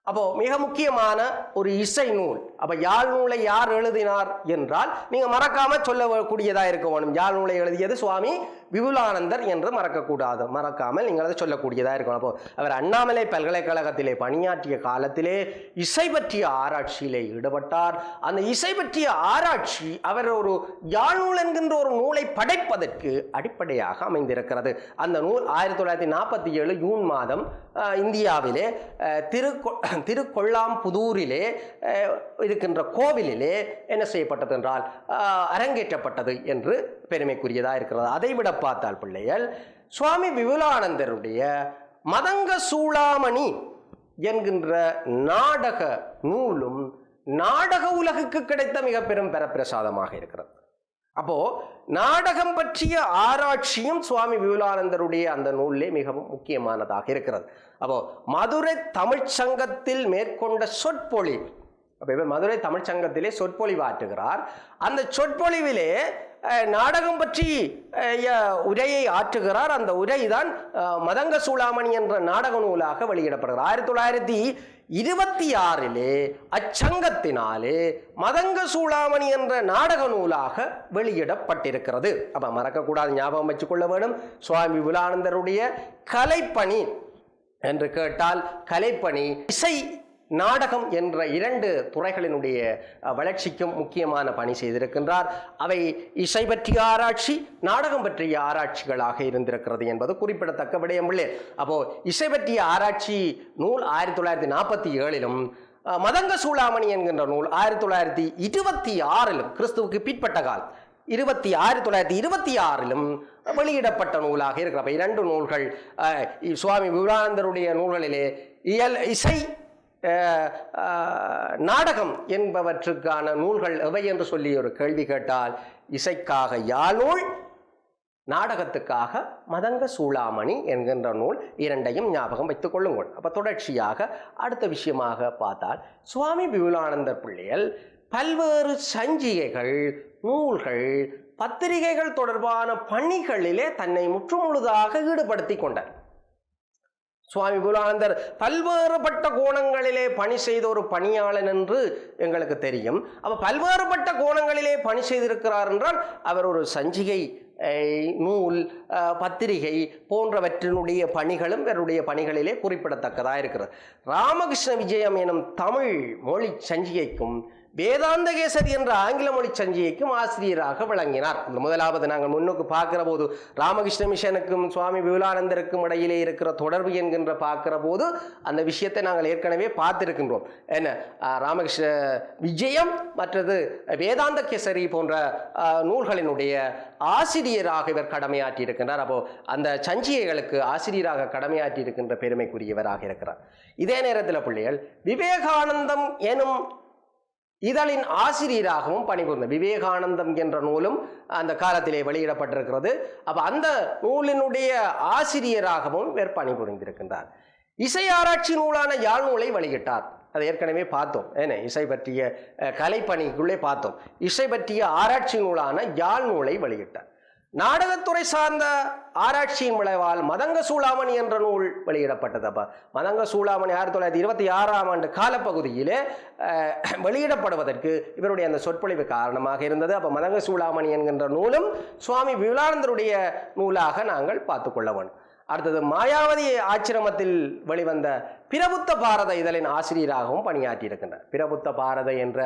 அப்போ மிக முக்கியமான ஒரு இசை நூல். அப்ப யாழ் நூலை யார் எழுதினார் என்றால் நீங்க மறக்காம சொல்லக்கூடியதா இருக்க வேணும். யாழ் நூலை எழுதியது சுவாமி விபுலானந்தர் என்று மறக்காமல் நீங்கள் அதை சொல்லக்கூடியதா இருக்கணும். அப்போ அவர் அண்ணாமலை பல்கலைக்கழகத்திலே பணியாற்றிய காலத்திலே இசை பற்றிய ஆராய்ச்சியிலே ஈடுபட்டார். அந்த இசை பற்றிய ஆராய்ச்சி அவர் ஒரு யாழ் நூல் என்கின்ற ஒரு நூலை படைப்பதற்கு அடிப்படையாக அமைந்திருக்கிறது. அந்த நூல் 1947 ஜூன் மாதம் இந்தியாவிலே திருக்கொள்ளாம்புதூரிலே இருக்கின்ற கோவிலிலே என்ன செய்யப்பட்டது என்றால் அரங்கேற்றப்பட்டது என்று பெருமைக்குரியதாக இருக்கிறது. அதைவிட பார்த்தால் பிள்ளைகள் சுவாமி விபுலானந்தருடைய மதங்க சூளாமணி என்கின்ற நாடக நூலும் நாடக உலகுக்கு கிடைத்த மிக பெரும் பிரசாதமாக இருக்கிறது. அப்போ நாடகம் பற்றிய ஆராய்ச்சியும் சுவாமி விபுலானந்தருடைய அந்த நூலிலே மிகவும் முக்கியமானதாக இருக்கிறது. அப்போ மதுரை தமிழ்ச்சங்கத்தில் மேற்கொண்ட சொற்பொழிவு, அப்போ மதுரை தமிழ்ச்சங்கத்திலே சொற்பொழிவாற்றுகிறார். அந்த சொற்பொழிவிலே நாடகம் பற்றி உரையை ஆற்றுகிறார். அந்த உரை தான் மதங்க சூளாமணி என்ற நாடக நூலாக வெளியிடப்படுகிறார். 1926 அச்சங்கத்தினாலே மதங்க சூளாமணி என்ற நாடக நூலாக வெளியிடப்பட்டிருக்கிறது. அப்ப மறக்கக்கூடாது, ஞாபகம் வச்சுக்கொள்ள வேண்டும். சுவாமி விபுலானந்தருடைய கலைப்பணி என்று கேட்டால் கலைப்பணி, இசை, நாடகம் என்ற 2 துறைகளினுடைய வளர்ச்சிக்கும் முக்கியமான பணி செய்திருக்கின்றார். அவை இசை பற்றிய ஆராய்ச்சி, நாடகம் பற்றிய ஆராய்ச்சிகளாக இருந்திருக்கிறது என்பது குறிப்பிடத்தக்க விடயமில்லை. அப்போ இசை பற்றிய ஆராய்ச்சி நூல் 1947 மதங்க சூளாமணி என்கின்ற நூல் 1926 கிறிஸ்துவுக்கு பிற்பட்ட காலம் 1926 வெளியிடப்பட்ட நூலாக இருக்கிற 2 நூல்கள் சுவாமி விபுலானந்தருடைய நூல்களிலே இசை, நாடகம் என்பவற்றுக்கான நூல்கள் எவை என்று சொல்லி ஒரு கேள்வி கேட்டால், இசைக்காக யாழ்நூல், நாடகத்துக்காக மதங்க சூளாமணி என்கின்ற நூல், 2ஐயும் ஞாபகம் வைத்துக் கொள்ளுங்கள். அப்ப தொடர்ச்சியாக அடுத்த விஷயமாக பார்த்தால், சுவாமி விபுலானந்தர் பிள்ளைகள் பல்வேறு சஞ்சிகைகள், நூல்கள், பத்திரிகைகள் தொடர்பான பணிகளிலே தன்னை முற்றுமுழுதாக ஈடுபடுத்தி கொண்டார். சுவாமி விபுலானந்தர் பல்வேறுபட்ட கோணங்களிலே பணி செய்த ஒரு பணியாளன் என்று எங்களுக்கு தெரியும். அப்ப பல்வேறுபட்ட கோணங்களிலே பணி செய்திருக்கிறார் என்றால் அவர் ஒரு சஞ்சிகை, நூல், பத்திரிகை போன்றவற்றினுடைய பணிகளும் இவருடைய பணிகளிலே குறிப்பிடத்தக்கதாக இருக்கிறது. ராமகிருஷ்ண விஜயம் எனும் தமிழ் மொழி சஞ்சிகைக்கும் வேதாந்தகேசரி என்ற ஆங்கில மொழி சஞ்சிகைக்கும் ஆசிரியராக விளங்கினார். முதலாவது நாங்கள் முன்னுக்கு பார்க்கிற போது ராமகிருஷ்ண மிஷனுக்கும் சுவாமி விபுலானந்தருக்கும் இடையிலே இருக்கிற தொடர்பு என்கின்ற பார்க்கிற போது அந்த விஷயத்தை நாங்கள் ஏற்கனவே பார்த்திருக்கின்றோம். என்ன, ராமகிருஷ்ண விஜயம் மற்றது வேதாந்தகேசரி போன்ற நூல்களினுடைய ஆசிரியராக இவர் கடமையாற்றி இருக்கின்றார். அப்போ அந்த சஞ்சிகைகளுக்கு ஆசிரியராக கடமையாற்றி இருக்கின்ற பெருமைக்குரியவராக இருக்கிறார். இதே நேரத்தில் பிள்ளைகள் விவேகானந்தம் எனும் இதழின் ஆசிரியராகவும் பணிபுரிந்தார். விவேகானந்தம் என்ற நூலும் அந்த காலத்திலே வெளியிடப்பட்டிருக்கிறது. அப்ப அந்த நூலினுடைய ஆசிரியராகவும் இவர் பணிபுரிந்திருக்கின்றார். இசை ஆராய்ச்சி நூலான யாழ் நூலை வெளியிட்டார். அதை ஏற்கனவே பார்த்தோம். ஏன்னா இசை பற்றிய கலைப்பணிக்குள்ளே பார்த்தோம். இசை பற்றிய ஆராய்ச்சி நூலான யாழ் நூலை வெளியிட்டார். நாடகத்துறை சார்ந்த ஆராய்ச்சியின் விளைவால் மதங்க சூளாமணி என்ற நூல் வெளியிடப்பட்டது. அப்ப மதங்க சூளாமணி 1926 காலப்பகுதியிலே வெளியிடப்படுவதற்கு இவருடைய அந்த சொற்பொழிவு காரணமாக இருந்தது. அப்ப மதங்க சூளாமணி என்கின்ற நூலும் சுவாமி விபுலானந்தருடைய நூலாக நாங்கள் பார்த்து கொள்ள வேண்டும். அடுத்தது மாயாவதி ஆச்சிரமத்தில் வெளிவந்த பிரபுத்த பாரத இதழின் ஆசிரியராகவும் பணியாற்றி இருக்கின்றார். பிரபுத்த பாரத என்ற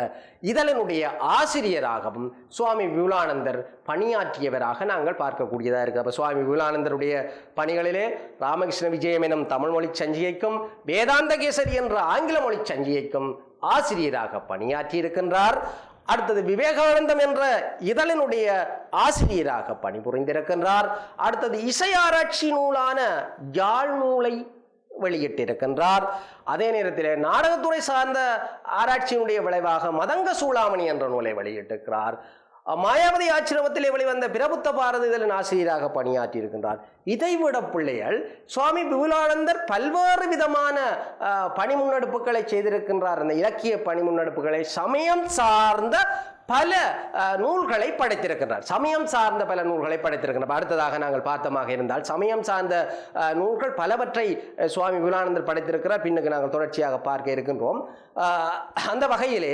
இதழினுடைய ஆசிரியராகவும் சுவாமி விபுலானந்தர் பணியாற்றியவராக நாங்கள் பார்க்கக்கூடியதாக இருக்கு. அப்போ சுவாமி விபுலானந்தருடைய பணிகளிலே ராமகிருஷ்ண விஜயம் எனும் தமிழ் மொழி சஞ்சிகைக்கும் வேதாந்தகேசரி என்ற ஆங்கில மொழி சஞ்சிகைக்கும் ஆசிரியராக பணியாற்றி இருக்கின்றார். அடுத்தது விவேகானந்தம் என்ற இதழினுடைய ஆசிரியராக பணிபுரிந்திருக்கின்றார். அடுத்தது இசை ஆராய்ச்சி நூலான யாழ் நூலை வெளியிட்டிருக்கின்றார். அதே நேரத்தில் நாடகத்துறை சார்ந்த ஆராய்ச்சியினுடைய விளைவாக மதங்க சூளாமணி என்ற நூலை வெளியிட்டிருக்கிறார். மாயாவதி ஆச்சிரமத்திலே வெளிவந்த பிரபுத்த பாரத இதழின் ஆசிரியராக பணியாற்றி இருக்கின்றார். இதைவிட பிள்ளைகள் சுவாமி விபுலானந்தர் பல்வேறு விதமான பணி முன்னெடுப்புகளை செய்திருக்கின்றார். அந்த இலக்கிய பணி முன்னெடுப்புகளை சமயம் சார்ந்த பல நூல்களை படைத்திருக்கின்றார். சமயம் சார்ந்த பல நூல்களை படைத்திருக்கின்றார். அடுத்ததாக நாங்கள் பார்த்தமாக இருந்தால் சமயம் சார்ந்த நூல்கள் பலவற்றை சுவாமி விபுலானந்தர் படைத்திருக்கிறார். பின்னுக்கு நாங்கள் தொடர்ச்சியாக பார்க்க இருக்கின்றோம். அந்த வகையிலே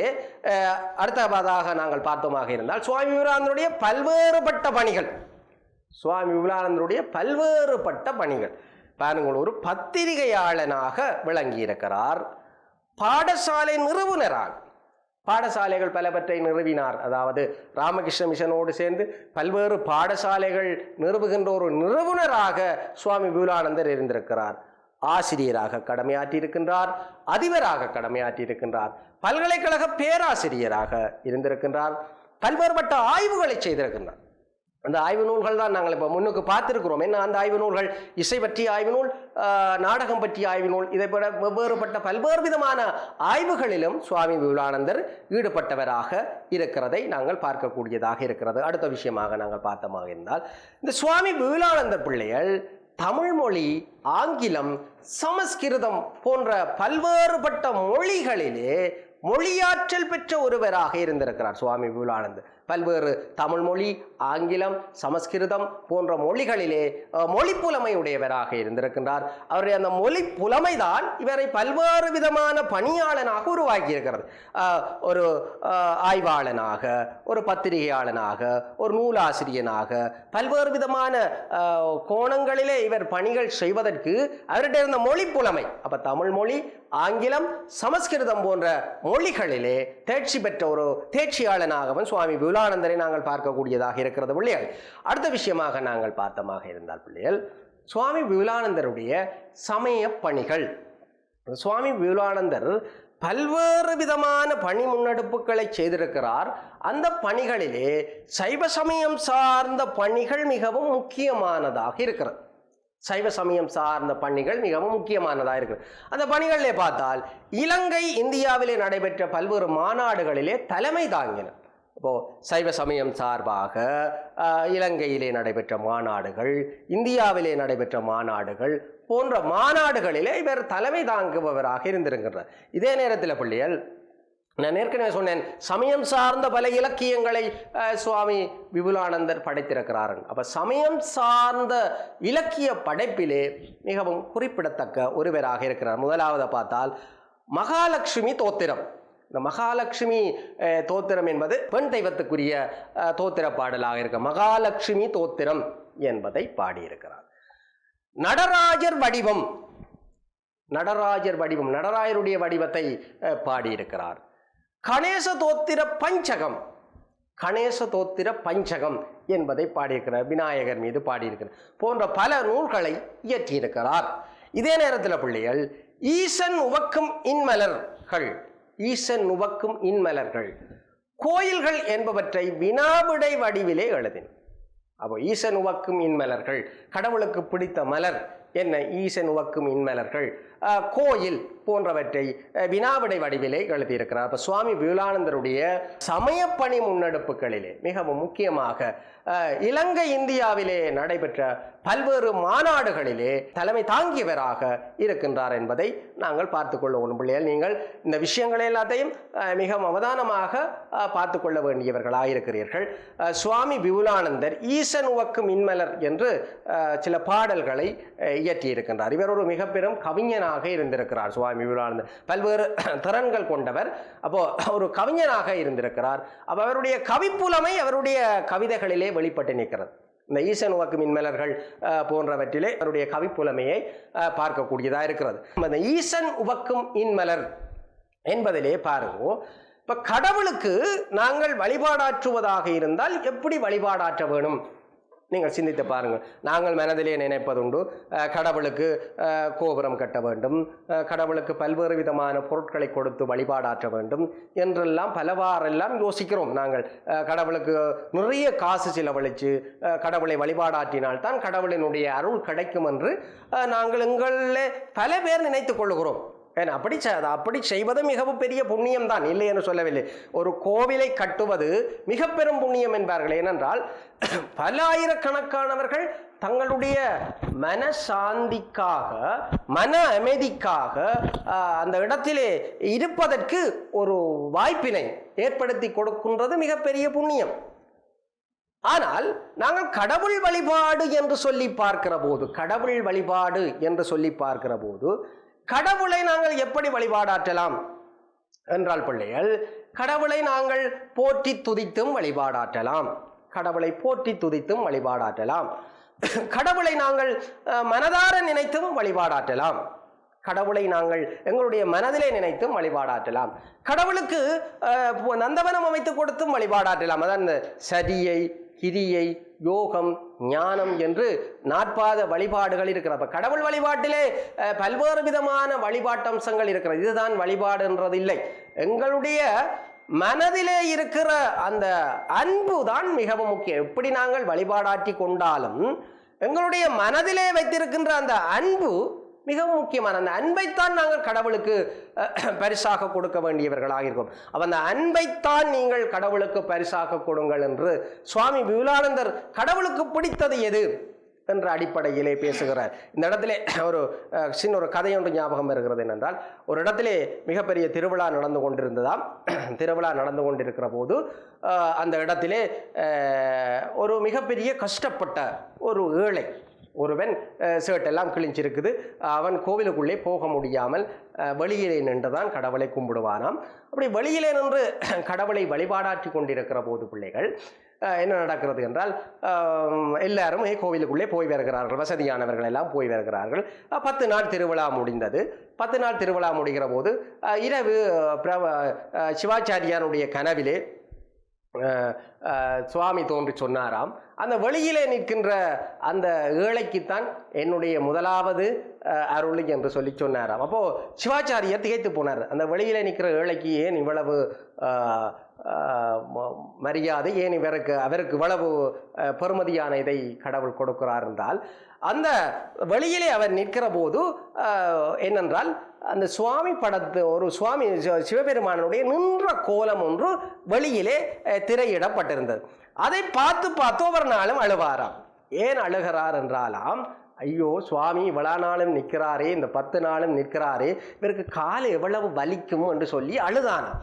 அடுத்ததாக நாங்கள் பார்த்தமாக இருந்தால் சுவாமி விபுலானந்தருடைய பல்வேறுபட்ட பணிகள், சுவாமி விபுலானந்தருடைய பல்வேறுபட்ட பணிகள் பாருங்கள். ஒரு பத்திரிகையாளனாக விளங்கி இருக்கிறார். பாடசாலை நிறுவனராக பாடசாலைகள் பலவற்றை நிறுவினார். அதாவது ராமகிருஷ்ண மிஷனோடு சேர்ந்து பல்வேறு பாடசாலைகள் நிறுவுகின்ற ஒரு நிறுவனராக சுவாமி விபுலானந்தர் இருந்திருக்கிறார். ஆசிரியராக கடமையாற்றி இருக்கின்றார். அதிபராக கடமையாற்றி இருக்கின்றார். பல்கலைக்கழக பேராசிரியராக இருந்திருக்கின்றார். பல்வேறுபட்ட ஆய்வுகளை செய்திருக்கின்றார். அந்த ஆய்வு நூல்கள் தான் நாங்கள் இப்போ முன்னுக்கு பார்த்துருக்கிறோம். என்ன அந்த ஆய்வு நூல்கள்? இசை பற்றிய ஆய்வு நூல், நாடகம் பற்றிய ஆய்வு நூல், இதை விட வெவ்வேறுபட்ட பல்வேறு விதமான ஆய்வுகளிலும் சுவாமி விபுலானந்தர் ஈடுபட்டவராக இருக்கிறதை நாங்கள் பார்க்கக்கூடியதாக இருக்கிறது. அடுத்த விஷயமாக நாங்கள் பார்த்தமாக இருந்தால், இந்த சுவாமி விபுலானந்தர் பிள்ளைகள் தமிழ் மொழி, ஆங்கிலம், சமஸ்கிருதம் போன்ற பல்வேறுபட்ட மொழிகளிலே மொழியாற்றல் பெற்ற ஒருவராக இருந்திருக்கிறார் சுவாமி விபுலானந்தர். பல்வேறு தமிழ் மொழி, ஆங்கிலம், சமஸ்கிருதம் போன்ற மொழிகளிலே மொழி புலமையுடையவராக இருந்திருக்கின்றார். அவருடைய அந்த மொழி புலமைதான் இவரை பல்வேறு விதமான பணியாளனாக உருவாக்கி இருக்கிறது. ஒரு ஆய்வாளனாக, ஒரு பத்திரிகையாளனாக, ஒரு நூலாசிரியனாக பல்வேறு விதமான கோணங்களிலே இவர் பணிகள் செய்வதற்கு அவருடைய இருந்த மொழி புலமை. அப்ப தமிழ் மொழி, ஆங்கிலம், சமஸ்கிருதம் போன்ற மொழிகளிலே தேர்ச்சி பெற்ற ஒரு தேர்ச்சியாளனாகவும் சுவாமி விபுலானந்தரை நாங்கள் பார்க்கக்கூடியதாக இருக்கிறது பிள்ளைகள். அடுத்த விஷயமாக நாங்கள் பார்த்தமாக இருந்தால் பிள்ளைகள், சுவாமி விபுலானந்தருடைய சமய பணிகள். சுவாமி விபுலானந்தர் பல்வேறு விதமான பணி முன்னெடுப்புகளை செய்திருக்கிறார். அந்த பணிகளிலே சைவ சமயம் சார்ந்த பணிகள் மிகவும் முக்கியமானதாக இருக்கிறது. சைவ சமயம் சார்ந்த பணிகள் மிகவும் முக்கியமானதாக இருக்குது. அந்த பணிகளிலே பார்த்தால் இலங்கை, இந்தியாவிலே நடைபெற்ற பல்வேறு மாநாடுகளிலே தலைமை தாங்கினார். இப்போ சைவ சமயம் சார்பாக இலங்கையிலே நடைபெற்ற மாநாடுகள், இந்தியாவிலே நடைபெற்ற மாநாடுகள் போன்ற மாநாடுகளிலே இவர் தலைமை தாங்குபவராக இருந்திருக்கிறார். இதே நேரத்தில் பிள்ளைகள், நான் ஏற்கனவே சொன்னேன், சமயம் சார்ந்த பல இலக்கியங்களை சுவாமி விபுலானந்தர் படைத்திருக்கிறார். அப்ப சமயம் சார்ந்த இலக்கிய படைப்பிலே மிகவும் குறிப்பிடத்தக்க ஒருவராக இருக்கிறார். முதலாவது பார்த்தால் மகாலட்சுமி தோத்திரம். இந்த மகாலட்சுமி தோத்திரம் என்பது பெண் தெய்வத்துக்குரிய தோத்திர பாடலாக இருக்க மகாலட்சுமி தோத்திரம் என்பதை பாடியிருக்கிறார். நடராஜர் வடிவம், நடராஜர் வடிவம், நடராஜருடைய வடிவத்தை பாடியிருக்கிறார். கணேச தோத்திர பஞ்சகம், கணேச தோத்திர பஞ்சகம் என்பதை பாடியிருக்கிறார். விநாயகர் மீது பாடியிருக்கிறார் போன்ற பல நூல்களை இயற்றியிருக்கிறார். இதே நேரத்தில் பிள்ளைகள் ஈசன் உவக்கும் இன்மலர்கள், ஈசன் உவக்கும் இன்மலர்கள், கோயில்கள் என்பவற்றை வினாவிடை வடிவிலே எழுதினார். அப்போ ஈசன் உவக்கும் இன்மலர்கள், கடவுளுக்கு பிடித்த மலர் என்ன? ஈசன் உவக்கும் இன்மலர்கள், கோயில் போன்றவற்றை வினாவிடை வடிவிலே எழுதியிருக்கிறார். அப்போ சுவாமி விபுலானந்தருடைய சமயப்பணி முன்னெடுப்புகளிலே மிகவும் முக்கியமாக இலங்கை, இந்தியாவிலே நடைபெற்ற பல்வேறு மாநாடுகளிலே தலைமை தாங்கியவராக இருக்கின்றார் என்பதை நாங்கள் பார்த்து கொள்ளவும் பிள்ளைகள், நீங்கள் இந்த விஷயங்களை எல்லாத்தையும் மிகவும் அவதானமாக பார்த்து கொள்ள வேண்டியவர்களாக இருக்கிறீர்கள். சுவாமி விபுலானந்தர் ஈசன் உவக்கும் இன்மலர் என்று சில பாடல்களை இயற்றியிருக்கின்றார். இவர் ஒரு மிக பெரும் கவிஞனாக இருந்திருக்கிறார். சுவாமி விபுலானந்தர் பல்வேறு திறன்கள் கொண்டவர். அப்போ ஒரு கவிஞனாக இருந்திருக்கிறார். அப்போ அவருடைய கவிப்புலமை அவருடைய கவிதைகளிலே வெளிப்பட்டு நிற்கிறது. இந்த ஈசன் உவக்கும் இன்மலர்கள் போன்றவற்றிலே அவருடைய கவிப்புலமையை பார்க்கக்கூடியதாக இருக்கிறது. அந்த ஈசன் உவக்கும் இன்மலர் என்பதிலே பாருங்க, இப்ப கடவுளுக்கு நாங்கள் வழிபாடாற்றுவதாக இருந்தால் எப்படி வழிபாடாற்ற வேணும் நீங்கள் சிந்தித்து பாருங்கள். நாங்கள் மனதிலே நினைப்பதுண்டு, கடவுளுக்கு கோபுரம் கட்ட வேண்டும், கடவுளுக்கு பல்வேறு விதமான பொருட்களை கொடுத்து வழிபாடாற்ற வேண்டும் என்றெல்லாம் பலவாறெல்லாம் யோசிக்கிறோம். நாங்கள் கடவுளுக்கு நிறைய காசு செலவழித்து கடவுளை வழிபாடாற்றினால்தான் கடவுளினுடைய அருள் கிடைக்கும் என்று நாங்கள் எங்களிலே பல பேர் நினைத்து கொள்ளுகிறோம். அப்படி செய்வது மிகவும் பெரிய புண்ணியம் தான், இல்லை என்று சொல்லவில்லை. ஒரு கோவிலை கட்டுவது மிக பெரும் புண்ணியம் என்பார்கள். ஏனென்றால் பல ஆயிரக்கணக்கானவர்கள் தங்களுடைய மனசாந்திக்காக, மன அமைதிக்காக அந்த இடத்திலே இருப்பதற்கு ஒரு வாய்ப்பினை ஏற்படுத்தி கொடுக்கின்றது மிகப்பெரிய புண்ணியம். ஆனால் நாங்கள் கடவுள் வழிபாடு என்று சொல்லி பார்க்கிற போது, கடவுள் வழிபாடு என்று சொல்லி பார்க்கிற போது கடவுளை நாங்கள் எப்படி வழிபாடாற்றலாம் என்றால் பிள்ளைகள், கடவுளை நாங்கள் போற்றி துதித்தும் வழிபாடாற்றலாம், கடவுளை போற்றி துதித்தும் வழிபாடாற்றலாம், கடவுளை நாங்கள் மனதார நினைத்தும் வழிபாடாற்றலாம், கடவுளை நாங்கள் எங்களுடைய மனதிலே நினைத்தும் வழிபாடாற்றலாம், கடவுளுக்கு நந்தவனம் அமைத்து கொடுத்தும் வழிபாடாற்றலாம். அதான் இந்த சரியை, கிரியை, யோகம், ஞானம் என்று 40 வழிபாடுகள் இருக்கிறப்ப கடவுள் வழிபாட்டிலே பல்வேறு விதமான வழிபாட்டு அம்சங்கள் இருக்கிறது. இதுதான் வழிபாடு என்றது இல்லை. எங்களுடைய மனதிலே இருக்கிற அந்த அன்பு தான் மிகவும் முக்கியம். எப்படி நாங்கள் வழிபாடாற்றி கொண்டாலும் எங்களுடைய மனதிலே வைத்திருக்கின்ற அந்த அன்பு மிகவும் முக்கியமான அந்த அன்பைத்தான் நாங்கள் கடவுளுக்கு பரிசாக கொடுக்க வேண்டியவர்களாக இருக்கும். அப்ப அந்த அன்பைத்தான் நீங்கள் கடவுளுக்கு பரிசாக கொடுங்கள் என்று சுவாமி விபுலானந்தர் கடவுளுக்கு பிடித்தது எது என்ற அடிப்படையிலே பேசுகிறார். இந்த இடத்திலே ஒரு சின்ன ஒரு கதை ஒன்று ஞாபகம் வருகிறது. என்னென்றால், ஒரு இடத்திலே மிகப்பெரிய திருவிழா நடந்து கொண்டிருந்ததாம். திருவிழா நடந்து கொண்டிருக்கிற போது அந்த இடத்திலே ஒரு மிகப்பெரிய கஷ்டப்பட்ட ஒரு ஏழை ஒருவன் ஷர்ட்டெல்லாம் கிழிஞ்சிருக்குது. அவன் கோவிலுக்குள்ளே போக முடியாமல் வெளியிலே நின்றுதான் கடவுளை கும்பிடுவானாம். அப்படி வெளியிலே நின்று கடவுளை வழிபாடாற்றி கொண்டிருக்கிற போது பிள்ளைகள் என்ன நடக்கிறது என்றால், எல்லாரும் கோவிலுக்குள்ளே போய் வருகிறார்கள். வசதியானவர்கள் எல்லாம் போய் வருகிறார்கள். 10 நாள் திருவிழா முடிந்தது. 10 நாள் திருவிழா முடிகிற போது இரவு சிவாச்சாரியாருடைய கனவிலே சுவாமி தோன்றி சொன்னாராம், அந்த வெளியிலே நிற்கின்ற அந்த ஏழைக்குத்தான் என்னுடைய முதலாவது அருள் என்று சொல்லி சொன்னாராம். அப்போ சிவாச்சாரியர் திகைத்து போனார். அந்த வெளியிலே நிற்கிற ஏழைக்கு ஏன் இவ்வளவு மரியாதை, ஏன் அவருக்கு இவ்வளவு பெருமதியான இதை கடவுள் கொடுக்கிறார் என்றால், அந்த வெளியிலே அவர் நிற்கிற போது என்னென்றால், அந்த சுவாமி படத்து ஒரு சுவாமி சிவபெருமானுடைய நின்ற கோலம் ஒன்று வெளியிலே திரையிடப்பட்டிருந்தது. அதை பார்த்து ஒவ்வொரு நாளும் அழுவாராம். ஏன் அழுகிறார் என்றாலாம், ஐயோ சுவாமி இவ்வளவு நாளும் நிற்கிறாரே, இந்த 10 நாளும் நிற்கிறாரே, இவருக்கு கால் எவ்வளவு வலிக்கும் என்று சொல்லி அழுதானாம்.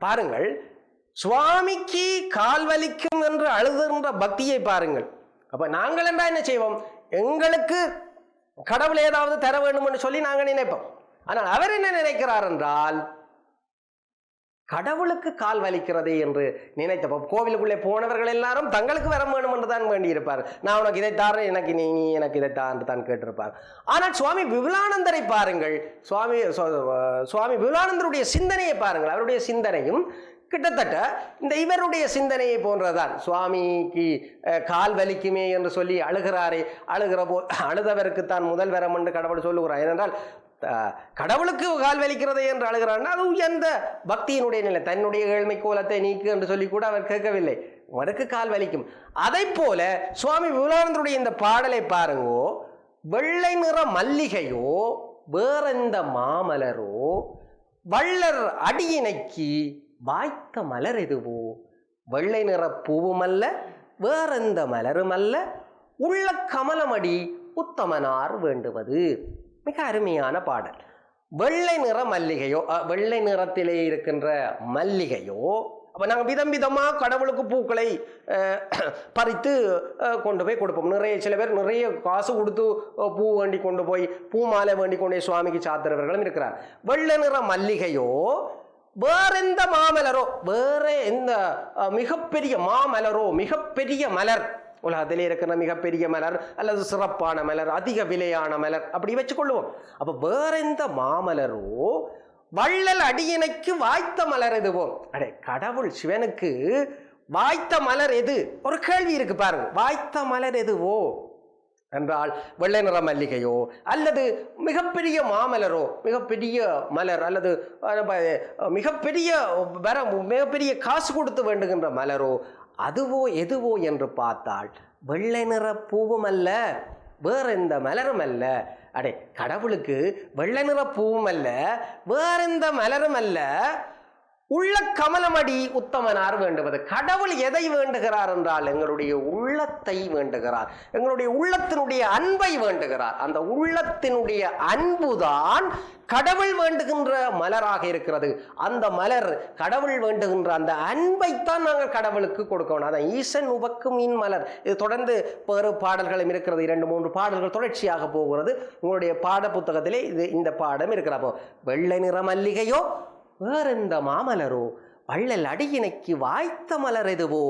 பாருங்கள், சுவாமிக்கு கால் வலிக்கும் என்று அழுதுகின்ற பக்தியை பாருங்கள். அப்ப நாங்கள் என்ன செய்வோம், எங்களுக்கு கடவுள் ஏதாவது தர வேண்டும் என்று சொல்லி நாங்கள் நினைப்போம். ஆனால் அவர் என்ன நினைக்கிறார் என்றால், கடவுளுக்கு கால் வலிக்கிறதே என்று நினைத்தப்போ கோவிலுக்குள்ளே போனவர்கள் எல்லாரும் தங்களுக்கு வர வேண்டும் என்று தான் வேண்டி இருப்பார். நான் உனக்கு இதை தாரேன், எனக்கு நீ எனக்கு இதை தான் என்று தான் கேட்டிருப்பார். ஆனால் சுவாமி விபுலானந்தரை பாருங்கள், சுவாமி விபுலானந்தருடைய சிந்தனையை பாருங்கள். அவருடைய சிந்தனையும் கிட்டத்தட்ட இந்த இவருடைய சிந்தனையை போன்றதான். சுவாமிக்கு கால் வலிக்குமே என்று சொல்லி அழுகிறாரே, அழுகிற அழுதவருக்குத்தான் முதல் வரம் என்று கடவுள் சொல்லுகிறார். ஏனென்றால் கடவுளுக்கு கால் வலிக்கிறதே என்று அழுகிறார். அது உயர்ந்த பக்தியினுடைய நிலை. தன்னுடைய ஏழ்மை கோலத்தை நீக்கு என்று சொல்லி கூட அவர் கேட்கவில்லை, உனக்கு கால் வலிக்கும். அதை போல சுவாமி விபுலானந்தருடைய இந்த பாடலை பாருங்கோ, வெள்ளை நிற மல்லிகையோ வேறெந்த மாமலரோ வள்ளர் அடியினைக்கு வாய்த்த மலர் எதுவோ, வெள்ளை நிற பூவுமல்ல வேறெந்த மலருமல்ல உள்ள கமலமடி உத்தமனார் வேண்டுவது. மிக அருமையான பாடல். வெள்ளை நிற மல்லிகையோ, வெள்ளை நிறத்திலே இருக்கின்ற மல்லிகையோ, அப்போ நாங்கள் விதம் விதமாக கடவுளுக்கு பூக்களை பறித்து கொண்டு போய் கொடுப்போம். சில பேர் நிறைய காசு கொடுத்து பூ வேண்டி கொண்டு போய் பூ மாலை வேண்டி கொண்டு போய் சுவாமிக்கு சாத்துறவர்களும் இருக்கிறார். வெள்ளை நிற மல்லிகையோ வேற எந்த மாமலரோ, வேற எந்த மிகப்பெரிய மாமலரோ, மிகப்பெரிய மலர், உலகத்திலே இருக்கிற மிகப்பெரிய மலர் அல்லது சிறப்பான மலர், அதிக விலையான மலர், அப்படி வச்சுக்கொள்ளுவோம். அப்ப வேற எந்த மாமலரோ வள்ளல் அடியினைக்கு வாய்த்த மலர் எதுவோ. அடே, கடவுள் சிவனுக்கு வாய்த்த மலர் எது? ஒரு கேள்வி இருக்கு பாருங்க. வாய்த்த மலர் எதுவோ என்றால் வெள்ளை நிற மல்லிகையோ அல்லது மிகப்பெரிய மாமலரோ, மிகப்பெரிய மலர் அல்லது மிகப்பெரிய காசு கொடுத்து வேண்டுகின்ற மலரோ, அதுவோ எதுவோ என்று பார்த்தால் வெள்ளை நிற பூவும் அல்ல, வேற எந்த மலரும் அல்ல. அடே, கடவுளுக்கு வெள்ளை நிற பூவும் அல்ல, வேற எந்த மலரும் அல்ல, உள்ள கமலமடி உத்தமனார் வேண்டுவது. கடவுள் எதை வேண்டுகிறார் என்றால் எங்களுடைய உள்ளத்தை வேண்டுகிறார், எங்களுடைய உள்ளத்தினுடைய அன்பை வேண்டுகிறார். அந்த உள்ளத்தினுடைய அன்புதான் கடவுள் வேண்டுகின்ற மலராக இருக்கிறது. அந்த மலர் கடவுள் வேண்டுகின்ற அந்த அன்பைத்தான் நாங்கள் கடவுளுக்கு கொடுக்கணும். அதான் ஈசன் உவக்கும் இன் மலர். இது தொடர்ந்து வேறு பாடல்களும் இருக்கிறது. 2-3 பாடல்கள் தொடர்ச்சியாக போகிறது. உங்களுடைய பாட புத்தகத்திலே இந்த பாடம் இருக்கிறப்போ, வெள்ளை நிற மல்லிகையோ வேறெந்த மாமலரோ வள்ளல் அடியினைக்கு வாய்த்த மலர் எதுவோ,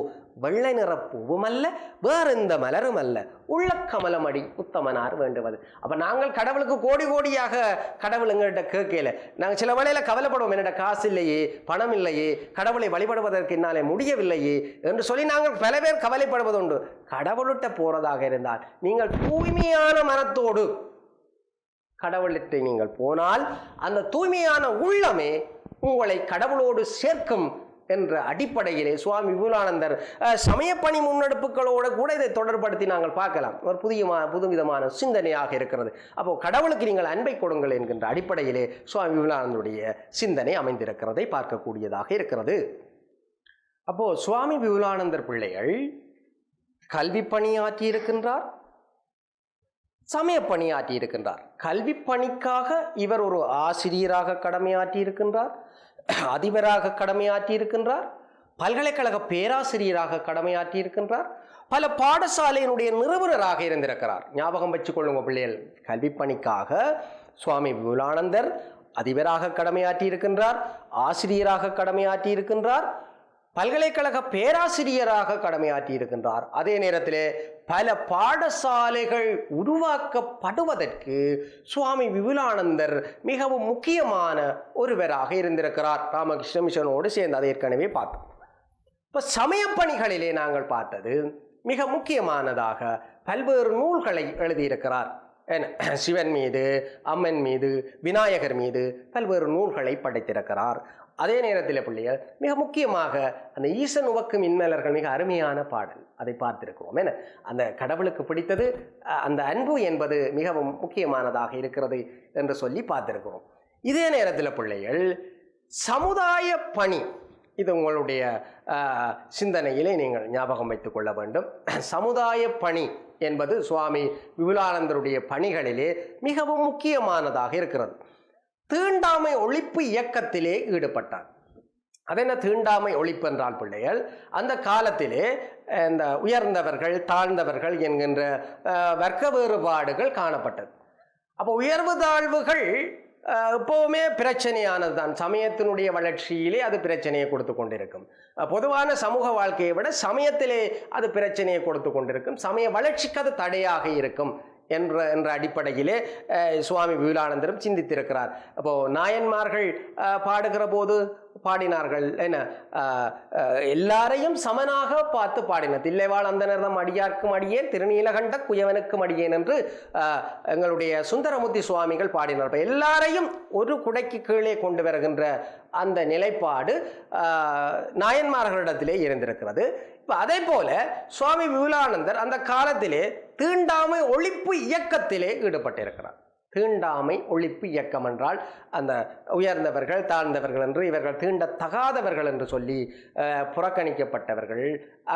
வெள்ளை நிற பூவும் அல்ல வேறெந்த மலரும் அல்ல, உள்ள கமலமடி உத்தமனார் வேண்டுவது. அப்ப நாங்கள் கடவுளுக்கு கோடி கோடியாக கடவுள் எங்கள்கிட்ட கேட்கல. நாங்கள் சில வேளையில கவலைப்படுவோம், என்னிட காசு இல்லையே, பணம் இல்லையே, கடவுளை வழிபடுவதற்கு என்னாலே முடியவில்லையே என்று சொல்லி நாங்கள் பல பேர் கவலைப்படுவதுண்டு. கடவுள்கிட்ட போறதாக இருந்தால் நீங்கள் தூய்மையான மனத்தோடு கடவுள்கிட்ட நீங்கள் போனால் அந்த தூய்மையான உள்ளமே உங்களை கடவுளோடு சேர்க்கும் என்ற அடிப்படையிலே சுவாமி விபுலானந்தர் சமயப்பணி முன்னெடுப்புகளோடு கூட இதை தொடர்படுத்தி நாங்கள் பார்க்கலாம். ஒரு புதுவிதமான சிந்தனையாக இருக்கிறது. அப்போ கடவுளுக்கு நீங்கள் அன்பை கொடுங்கள் என்கின்ற அடிப்படையிலே சுவாமி விபுலானந்தருடைய சிந்தனை அமைந்திருக்கிறதை பார்க்கக்கூடியதாக இருக்கிறது. அப்போ சுவாமி விபுலானந்தர் பிள்ளைகள் கல்வி பணியாற்றி இருக்கின்றார், சமய பணியாற்றி இருக்கின்றார். கல்வி பணிக்காக இவர் ஒரு ஆசிரியராக கடமையாற்றி இருக்கின்றார், அதிபராக கடமையாற்றி இருக்கின்றார், பல்கலைக்கழக பேராசிரியராக கடமையாற்றி இருக்கின்றார், பல பாடசாலையினுடைய நிறுவனராக இருந்திருக்கிறார். ஞாபகம் வச்சுக் கொள்ளுங்க பிள்ளைகள், கல்வி பணிக்காக சுவாமி விபுலானந்தர் அதிபராக கடமையாற்றி இருக்கின்றார், ஆசிரியராக கடமையாற்றி இருக்கின்றார், பல்கலைக்கழக பேராசிரியராக கடமையாற்றி இருக்கின்றார். அதே நேரத்தில் பல பாடசாலைகள் உருவாக்கப்படுவதற்கு சுவாமி விபுலானந்தர் மிகவும் முக்கியமான ஒருவராக இருந்திருக்கிறார். ராமகிருஷ்ண மிஷனோடு சேர்ந்து அதை ஏற்கனவே பார்த்தோம். இப்போ சமயப்பணிகளிலே நாங்கள் பார்த்தது மிக முக்கியமானதாக பல்வேறு நூல்களை எழுதியிருக்கிறார். சிவன் மீது, அம்மன் மீது, விநாயகர் மீது பல்வேறு நூல்களை படைத்திருக்கிறார். அதே நேரத்தில் பிள்ளைகள் மிக முக்கியமாக அந்த ஈசன் உவக்கும் இன்னலர்கள் மிக அருமையான பாடல், அதை பார்த்திருக்கிறோம். அந்த கடவுளுக்கு பிடித்தது அந்த அன்பு என்பது மிகவும் முக்கியமானதாக இருக்கிறது என்று சொல்லி பார்த்திருக்கிறோம். இதே நேரத்தில் பிள்ளைகள் சமுதாய பணி, இது உங்களுடைய சிந்தனையிலே நீங்கள் ஞாபகம் வைத்துக் கொள்ள வேண்டும். சமுதாய பணி என்பது சுவாமி விபுலானந்தருடைய பணிகளிலே மிகவும் முக்கியமானதாக இருக்கிறது. தீண்டாமை ஒழிப்பு இயக்கத்திலே ஈடுபட்டார். அதென்ன தீண்டாமை ஒழிப்பு என்றால் பிள்ளைகள், அந்த காலத்திலே இந்த உயர்ந்தவர்கள் தாழ்ந்தவர்கள் என்கின்ற வர்க்க வேறுபாடுகள் காணப்பட்டது. அப்போ உயர்வு தாழ்வுகள் எப்போவுமே பிரச்சனையானது தான். சமயத்தினுடைய வளர்ச்சியிலே அது பிரச்சனையை கொடுத்து கொண்டிருக்கும். பொதுவான சமூக வாழ்க்கையை விட சமயத்திலே அது பிரச்சனையை கொடுத்து கொண்டிருக்கும். சமய வளர்ச்சிக்கு அது தடையாக இருக்கும் என்ற அடிப்படையிலே சுவாமி விபுலானந்தரும் சிந்தித்திருக்கிறார். அப்போது நாயன்மார்கள் பாடுகிற போது பாடினார்கள், என்ன எல்லாரையும் சமனாக பார்த்து பாடினார். தில்லைவாழ் அந்தனர்தம் அடியார்க்கும் அடியேன், திருநீலகண்ட குயவனுக்கும் அடியேன் என்று எங்களுடைய சுந்தரமூர்த்தி சுவாமிகள் பாடினார். இப்போ எல்லாரையும் ஒரு குடைக்கு கீழே கொண்டு வருகின்ற அந்த நிலைப்பாடு நாயன்மார்களிடத்திலே இருந்திருக்கிறது. இப்போ அதே போல சுவாமி விபுலானந்தர் அந்த காலத்திலே தீண்டாமை ஒழிப்பு இயக்கத்திலே ஈடுபட்டிருக்கிறார். தீண்டாமை ஒழிப்பு இயக்கம் என்றால் அந்த உயர்ந்தவர்கள் தாழ்ந்தவர்கள் என்று, இவர்கள் தீண்டத்தகாதவர்கள் என்று சொல்லி புறக்கணிக்கப்பட்டவர்கள்,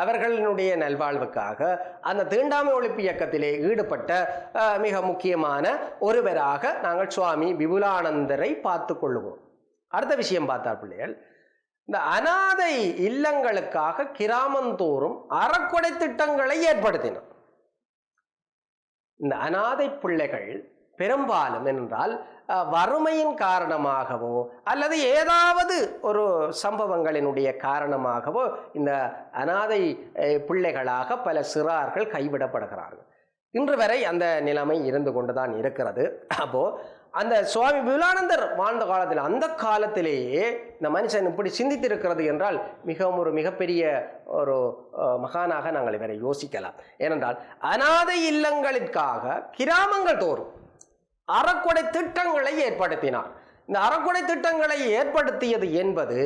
அவர்களினுடைய நல்வாழ்வுக்காக அந்த தீண்டாமை ஒழிப்பு இயக்கத்திலே ஈடுபட்ட மிக முக்கியமான ஒருவராக நாங்கள் சுவாமி விபுலானந்தரை பார்த்து கொள்ளுவோம். அடுத்த விஷயம் பார்த்தார் பிள்ளைகள், இந்த அனாதை இல்லங்களுக்காக கிராமந்தோறும் அறக்கொடை திட்டங்களை ஏற்படுத்தினார். இந்த அனாதை பிள்ளைகள் பெரும்பாலும் என்றால் வறுமையின் காரணமாகவோ அல்லது ஏதாவது ஒரு சம்பவங்களினுடைய காரணமாகவோ இந்த அனாதை பிள்ளைகளாக பல சிறார்கள் கைவிடப்படுகிறார்கள். இன்று வரை அந்த நிலைமை இருந்து கொண்டுதான் இருக்கிறது. அப்போ அந்த சுவாமி விபுலானந்தர் வாழ்ந்த காலத்தில், அந்த காலத்திலேயே இந்த மனுஷன் இப்படி சிந்தித்திருக்கிறது என்றால் மிகப்பெரிய ஒரு மகானாக நாங்கள் இவரை யோசிக்கலாம். ஏனென்றால் அனாதை இல்லங்களிற்காக கிராமங்கள் தோறும் அறக்கொடை திட்டங்களை ஏற்படுத்தினார். இந்த அறக்கொடை திட்டங்களை ஏற்படுத்தியது என்பது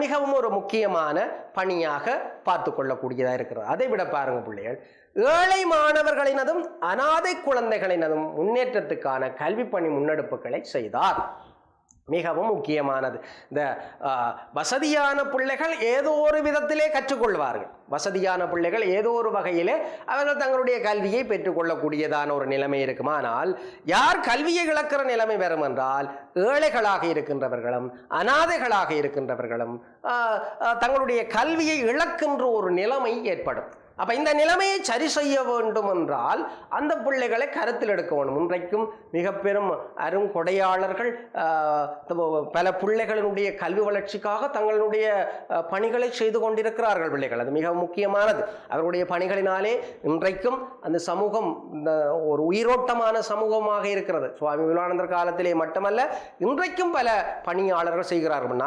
மிகவும் ஒரு முக்கியமான பணியாக பார்த்து கொள்ளக்கூடியதாக இருக்கிறது. அதை விட பாருங்க பிள்ளைகள், ஏழை மாணவர்களினதும் அனாதை குழந்தைகளினதும் முன்னேற்றத்துக்கான கல்வி பணி முன்னெடுப்புகளை செய்தார். மிகவும் முக்கியமானது. இந்த வசதியான பிள்ளைகள் ஏதோ ஒரு விதத்திலே கற்றுக்கொள்வார்கள். வசதியான பிள்ளைகள் ஏதோ ஒரு வகையிலே அவர்கள் தங்களுடைய கல்வியை பெற்றுக்கொள்ளக்கூடியதான ஒரு நிலைமை இருக்கும். ஆனால் யார் கல்வியை இழக்கிற நிலைமை வரும் என்றால் ஏழைகளாக இருக்கின்றவர்களும் அனாதைகளாக இருக்கின்றவர்களும் தங்களுடைய கல்வியை இழக்கின்ற ஒரு நிலைமை ஏற்படும். அப்போ இந்த நிலைமையை சரி செய்ய வேண்டும் என்றால் அந்த பிள்ளைகளை கருத்தில் எடுக்க வேண்டும். இன்றைக்கும் மிக பெரும் அருங்கொடையாளர்கள் பல பிள்ளைகளினுடைய கல்வி வளர்ச்சிக்காக தங்களுடைய பணிகளை செய்து கொண்டிருக்கிறார்கள் பிள்ளைகள். அது மிக முக்கியமானது. அவருடைய பணிகளினாலே இன்றைக்கும் அந்த சமூகம் ஒரு உயிரோட்டமான சமூகமாக இருக்கிறது. சுவாமி விபுலானந்தர் காலத்திலே மட்டுமல்ல, இன்றைக்கும் பல பணியாளர்கள் செய்கிறார்கள்.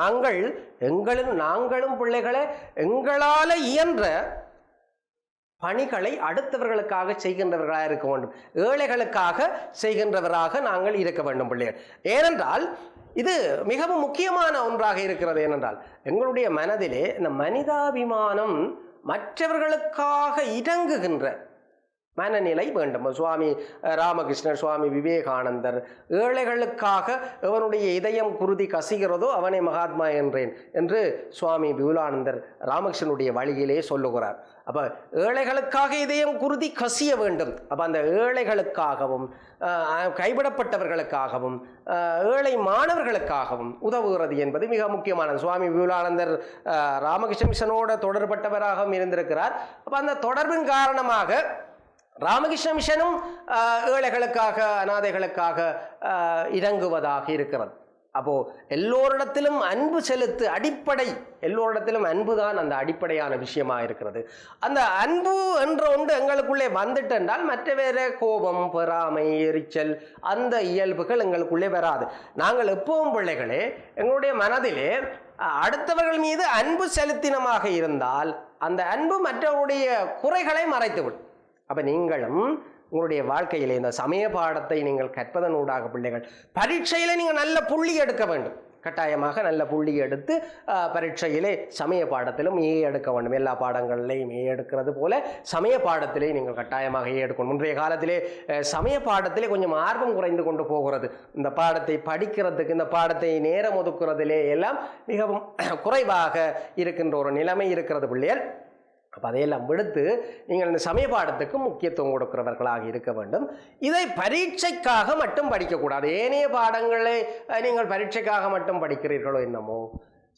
நாங்களும் பிள்ளைகளை எங்களால் இயன்ற பணிகளை அடுத்தவர்களுக்காக செய்கின்றவர்களாக இருக்க வேண்டும், ஏழைகளுக்காக செய்கின்றவராக நாங்கள் இருக்க வேண்டும் பிள்ளைகள். ஏனென்றால் இது மிகவும் முக்கியமான ஒன்றாக இருக்கிறது. ஏனென்றால் எங்களுடைய மனதிலே இந்த மனிதாபிமானம், மற்றவர்களுக்காக இறங்குகின்ற மனநிலை வேண்டும். சுவாமி ராமகிருஷ்ணர், சுவாமி விவேகானந்தர் ஏழைகளுக்காக எவனுடைய இதயம் குருதி கசிகிறதோ அவனை மகாத்மா என்றேன் என்று சுவாமி விவேகானந்தர் ராமகிருஷ்ணனுடைய வழியிலே சொல்லுகிறார். அப்போ ஏழைகளுக்காக இதயம் குருதி கசிய வேண்டும். அப்போ அந்த ஏழைகளுக்காகவும் கைவிடப்பட்டவர்களுக்காகவும் ஏழை மாணவர்களுக்காகவும் உதவுகிறது என்பது மிக முக்கியமானது. சுவாமி விவேகானந்தர் ராமகிருஷ்ண மிஷனோட தொடர்பட்டவராகவும் இருந்திருக்கிறார். அப்போ அந்த தொடர்பின் காரணமாக ராமகிருஷ்ண மிஷனும் ஏழைகளுக்காக அனாதைகளுக்காக இறங்குவதாக இருக்கிறது. அப்போ எல்லோரிடத்திலும் அன்பு செலுத்து அடிப்படை, எல்லோரிடத்திலும் அன்புதான் அந்த அடிப்படையான விஷயமாக இருக்கிறது. அந்த அன்பு என்ற ஒன்று எங்களுக்குள்ளே வந்துட்டு என்றால் மற்ற வேற கோபம், பொறாமை, எரிச்சல் அந்த இயல்புகள் எங்களுக்குள்ளே வராது. நாங்கள் எப்பவும் பிள்ளைகளே எங்களுடைய மனதிலே அடுத்தவர்கள் மீது அன்பு செலுத்தினமாக இருந்தால் அந்த அன்பு மற்றவருடைய குறைகளை மறைத்துவிடும். அப்போ நீங்களும் உங்களுடைய வாழ்க்கையிலே இந்த சமய பாடத்தை நீங்கள் கற்பதனூடாக பிள்ளைகள் பரீட்சையிலே நீங்கள் நல்ல புள்ளி எடுக்க வேண்டும். கட்டாயமாக நல்ல புள்ளி எடுத்து பரீட்சையிலே சமய பாடத்திலும் எடுக்க வேண்டும். எல்லா பாடங்கள்லையும் எடுக்கிறது போல சமய பாடத்திலே நீங்கள் கட்டாயமாக எடுக்கணும். முன்றைய காலத்திலே சமய பாடத்திலே கொஞ்சம் ஆர்வம் குறைந்து கொண்டு போகிறது. இந்த பாடத்தை படிக்கிறதுக்கு, இந்த பாடத்தை நேரம் ஒதுக்குறதிலே எல்லாம் மிகவும் குறைவாக இருக்கின்ற ஒரு நிலைமை இருக்கிறது பிள்ளைகள். அப்போ அதையெல்லாம் விடுத்து நீங்கள் இந்த சமய பாடத்துக்கு முக்கியத்துவம் கொடுக்கிறவர்களாக இருக்க வேண்டும். இதை பரீட்சைக்காக மட்டும் படிக்கக்கூடாது. ஏனைய பாடங்களை நீங்கள் பரீட்சைக்காக மட்டும் படிக்கிறீர்களோ என்னமோ,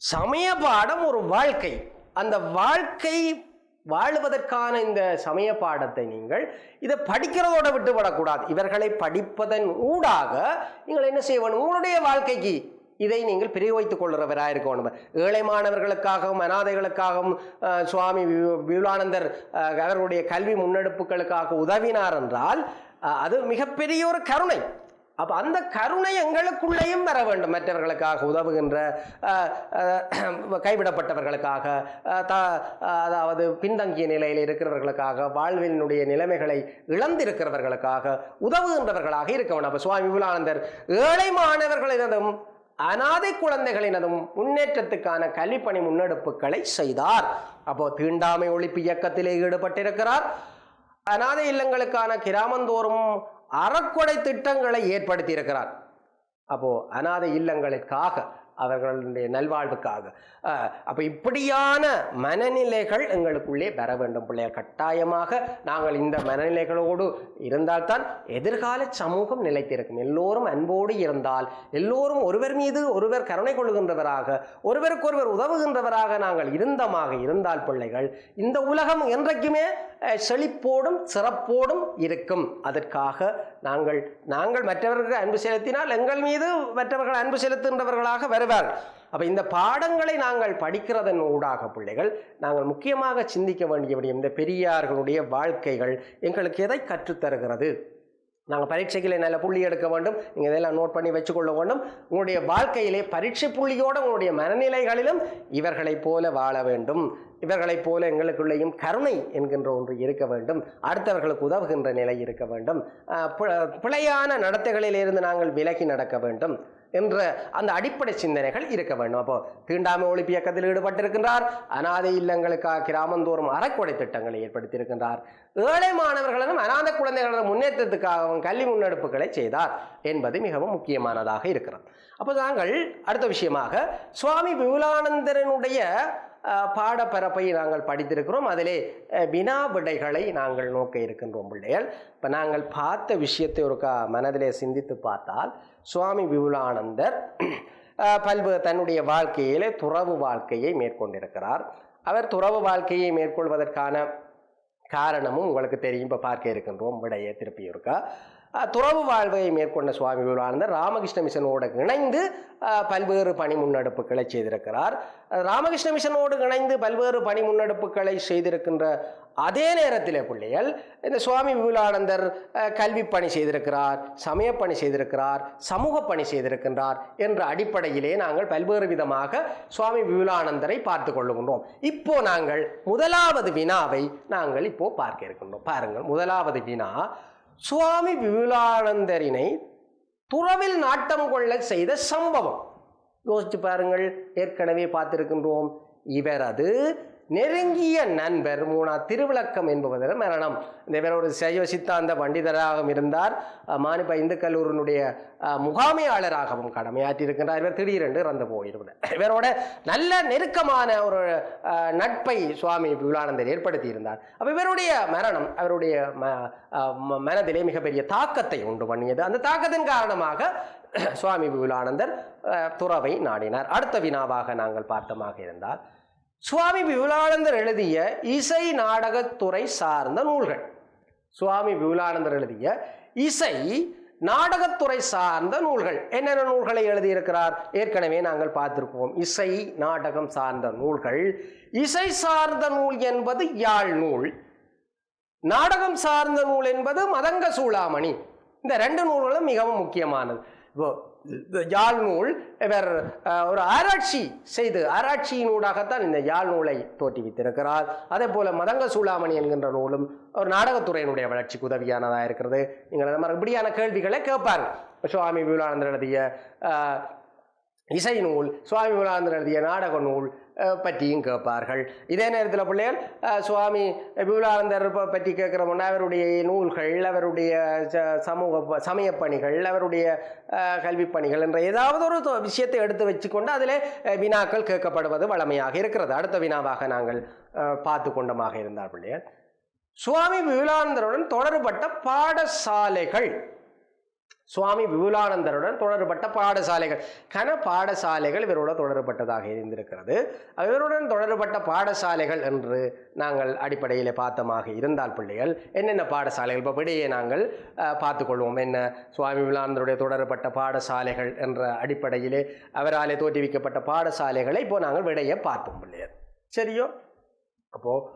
சமய பாடம் ஒரு வாழ்க்கை. அந்த வாழ்க்கை வாழுவதற்கான இந்த சமய பாடத்தை நீங்கள் இதை படிக்கிறதோட விட்டுவிடக்கூடாது. இவர்களை படிப்பதன் ஊடாக நீங்கள் என்ன செய்ய வேண்டும், உங்களுடைய வாழ்க்கைக்கு இதை நீங்கள் பிரயோகித்துக் கொள்கிறவராக இருக்கணும். ஏழை மாணவர்களுக்காகவும் அனாதைகளுக்காகவும் சுவாமி விவேகானந்தர் அவர்களுடைய கல்வி முன்னெடுப்புகளுக்காக உதவினார் என்றால் அது மிகப்பெரிய ஒரு கருணை. அப்போ அந்த கருணை எங்களுக்குள்ளேயும் வர வேண்டும். மற்றவர்களுக்காக உதவுகின்ற, கைவிடப்பட்டவர்களுக்காக, அதாவது பின்தங்கிய நிலையில் இருக்கிறவர்களுக்காக, வாழ்வினுடைய நிலைமைகளை இழந்திருக்கிறவர்களுக்காக உதவுகின்றவர்களாக இருக்க வேண்டும். அப்போ சுவாமி விவேகானந்தர் ஏழை மாணவர்களினதும் அனாதை குழந்தைகளினதும் முன்னேற்றத்துக்கான கல்விப்பணி முன்னெடுப்புகளை செய்தார். அப்போ தீண்டாமை ஒழிப்பு இயக்கத்திலே ஈடுபட்டிருக்கிறார். அனாதை இல்லங்களுக்கான கிராமந்தோறும் அறக்கொடை திட்டங்களை ஏற்படுத்தி இருக்கிறார். அப்போ அனாதை இல்லங்களுக்காக, அவர்களுடைய நல்வாழ்வுக்காக. அப்போ இப்படியான மனநிலைகள் எங்களுக்குள்ளே வர வேண்டும் பிள்ளைகள். கட்டாயமாக நாங்கள் இந்த மனநிலைகளோடு இருந்தால்தான் எதிர்கால சமூகம் நிலைத்திருக்கும். எல்லோரும் அன்போடு இருந்தால், எல்லோரும் ஒருவர் மீது ஒருவர் கருணை கொள்கின்றவராக, ஒருவருக்கொருவர் உதவுகின்றவராக நாங்கள் இருந்தால் பிள்ளைகள் இந்த உலகம் என்றைக்குமே செழிப்போடும் சிறப்போடும் இருக்கும். அதற்காக நாங்கள் மற்றவர்களுக்கு அன்பு செலுத்தினால் எங்கள் மீது மற்றவர்கள் அன்பு செலுத்துகின்றவர்களாக வருவார்கள். அப்போ இந்த பாடங்களை நாங்கள் படிக்கிறதன் ஊடாக பிள்ளைகள் நாங்கள் முக்கியமாக சிந்திக்க வேண்டிய விடயம், இந்த பெரியார்களுடைய வாழ்க்கைகள் எங்களுக்கு எதை கற்றுத்தருகிறது. நாங்கள் பரீட்சைகளை நல்ல புள்ளி எடுக்க வேண்டும். நீங்கள் இதெல்லாம் நோட் பண்ணி வச்சுக்கொள்ள வேண்டும். உங்களுடைய வாழ்க்கையிலே பரீட்சை புள்ளியோடு உங்களுடைய மனநிலைகளிலும் இவர்களைப் போல வாழ வேண்டும். இவர்களைப் போல எங்களுக்குள்ளேயும் கருணை என்கின்ற ஒன்று இருக்க வேண்டும். அடுத்தவர்களுக்கு உதவுகின்ற நிலை இருக்க வேண்டும். பிழையான நடத்தைகளிலிருந்து நாங்கள் விலகி நடக்க வேண்டும் என்ற அந்த அடிப்படை சிந்தனைகள் இருக்க வேண்டும். அப்போ தீண்டாமை ஒழிப்பு இயக்கத்தில் ஈடுபட்டிருக்கின்றார். அனாதை இல்லங்களுக்காக கிராமந்தோறும் அறக்கொடை திட்டங்களை ஏற்படுத்தியிருக்கின்றார். ஏழை மாணவர்களும் அனாதை குழந்தைகளின் முன்னேற்றத்துக்காகவும் கல்வி முன்னெடுப்புகளை செய்தார் என்பது மிகவும் முக்கியமானதாக இருக்கிறது. அப்போ நாங்கள் அடுத்த விஷயமாக சுவாமி விவேகானந்தரனுடைய பாடப்பரப்பை நாங்கள் படித்திருக்கிறோம். அதிலே வினா விடைகளை நாங்கள் நோக்க இருக்கின்றோம் பிள்ளைகள். இப்போ நாங்கள் பார்த்த விஷயத்தை ஒரு மனதிலே சிந்தித்து பார்த்தால், சுவாமி விவேகானந்தர் தன்னுடைய வாழ்க்கையிலே துறவு வாழ்க்கையை மேற்கொண்டிருக்கிறார். அவர் துறவு வாழ்க்கையை மேற்கொள்வதற்கான காரணமும் உங்களுக்கு தெரியும். இப்போ பார்க்க இருக்கின்றோம் விடையை திருப்பி இருக்கா. துறவு வாழ்வை மேற்கொண்ட சுவாமி விவேகானந்தர் ராமகிருஷ்ண மிஷனோடு இணைந்து பல்வேறு பணி முன்னெடுப்புகளை செய்திருக்கிறார். ராமகிருஷ்ண மிஷனோடு இணைந்து பல்வேறு பணி முன்னெடுப்புகளை செய்திருக்கின்ற அதே நேரத்தில் பிள்ளைகள் இந்த சுவாமி விவேகானந்தர் கல்வி பணி செய்திருக்கிறார், சமயப்பணி செய்திருக்கிறார், சமூக பணி செய்திருக்கின்றார் என்ற அடிப்படையிலே நாங்கள் பல்வேறு விதமாக சுவாமி விவேகானந்தரை பார்த்து கொள்ளுகின்றோம். இப்போ நாங்கள் முதலாவது வினாவை நாங்கள் இப்போ பார்க்க இருக்கின்றோம். பாருங்கள், முதலாவது வினா, சுவாமி விவேகானந்தரினை துறவில் நாட்டம் கொள்ள செய்த சம்பவம். யோசிச்சு பாருங்கள், ஏற்கனவே பார்த்திருக்கின்றோம். இவரது நெருங்கிய நண்பர் திருவிளக்கம் என்பவர் மரணம். இவர் ஒரு சைவ சித்தாந்த பண்டிதராகவும் இருந்தார். மானிப்பா இந்து கல்லூரியினுடைய முகாமையாளராகவும் கடமையாற்றியிருக்கின்றார். இவர் திடீரென்று இறந்து போயிருந்தார். இவரோட நல்ல நெருக்கமான ஒரு நட்பை சுவாமி விவேகானந்தர் ஏற்படுத்தி இருந்தார். அப்போ இவருடைய மரணம் அவருடைய மனதிலே மிகப்பெரிய தாக்கத்தை உண்டு பண்ணியது. அந்த தாக்கத்தின் காரணமாக சுவாமி விவேகானந்தர் துறவை நாடினார். அடுத்த வினாவாக நாங்கள் பார்த்தமாக இருந்தால், சுவாமி விவேகானந்தர் எழுதிய இசை நாடகத்துறை சார்ந்த நூல்கள். சுவாமி விவேகானந்தர் எழுதிய இசை நாடகத்துறை சார்ந்த நூல்கள். என்னென்ன நூல்களை எழுதியிருக்கிறார் ஏற்கனவே நாங்கள் பார்த்திருப்போம். இசை நாடகம் சார்ந்த நூல்கள். இசை சார்ந்த நூல் என்பது யாழ் நூல், நாடகம் சார்ந்த நூல் என்பது மதங்க சூளாமணி. இந்த ரெண்டு நூல்களும் மிகவும் முக்கியமானது. யாழ் நூல் இவர் ஒரு ஆராய்ச்சி செய்து ஆராய்ச்சியினூடாகத்தான் இந்த யாழ் நூலை தோற்றுவித்திருக்கிறார். அதே போல மதங்க சூளாமணி என்கின்ற நூலும் ஒரு நாடகத்துறையினுடைய வளர்ச்சிக்கு உதவியானதாக இருக்கிறது. நீங்கள் மறுபடியான கேள்விகளை கேட்பாங்க. சுவாமி விவேகானந்தர் எழுதிய இசை நூல், சுவாமி விவேகானந்தர் எழுதிய நாடக நூல் பற்றியும் கேட்பார்கள். இதே நேரத்தில் பிள்ளைகள் சுவாமி விவேகானந்தர் பற்றி கேட்குற முன்னா அவருடைய நூல்கள், அவருடைய சமய பணிகள், அவருடைய கல்வி பணிகள் என்ற ஏதாவது ஒரு விஷயத்தை எடுத்து வச்சுக்கொண்டு அதில் வினாக்கள் கேட்கப்படுவது வழமையாக இருக்கிறது. அடுத்த வினாவாக நாங்கள் பார்த்து கொண்டமாக இருந்தார் பிள்ளைகள், சுவாமி விவேகானந்தருடன் தொடர்பட்ட பாடசாலைகள். சுவாமி விவேகானந்தருடன் தொடர்பட்ட பாடசாலைகள், பாடசாலைகள் இவரோட தொடர்பட்டதாக இருந்திருக்கிறது. இவருடன் தொடர்பட்ட பாடசாலைகள் என்று நாங்கள் அடிப்படையில் பார்த்தமாக இருந்தால் பிள்ளைகள் என்னென்ன பாடசாலைகள் இப்போ விடையே நாங்கள் பார்த்துக்கொள்வோம். என்ன சுவாமி விவேகானந்தருடைய தொடர்பட்ட பாடசாலைகள் என்ற அடிப்படையிலே அவராலே தோற்றுவிக்கப்பட்ட பாடசாலைகளை இப்போ நாங்கள் விடையை பார்த்தோம் பிள்ளைகள். சரியோ? அப்போது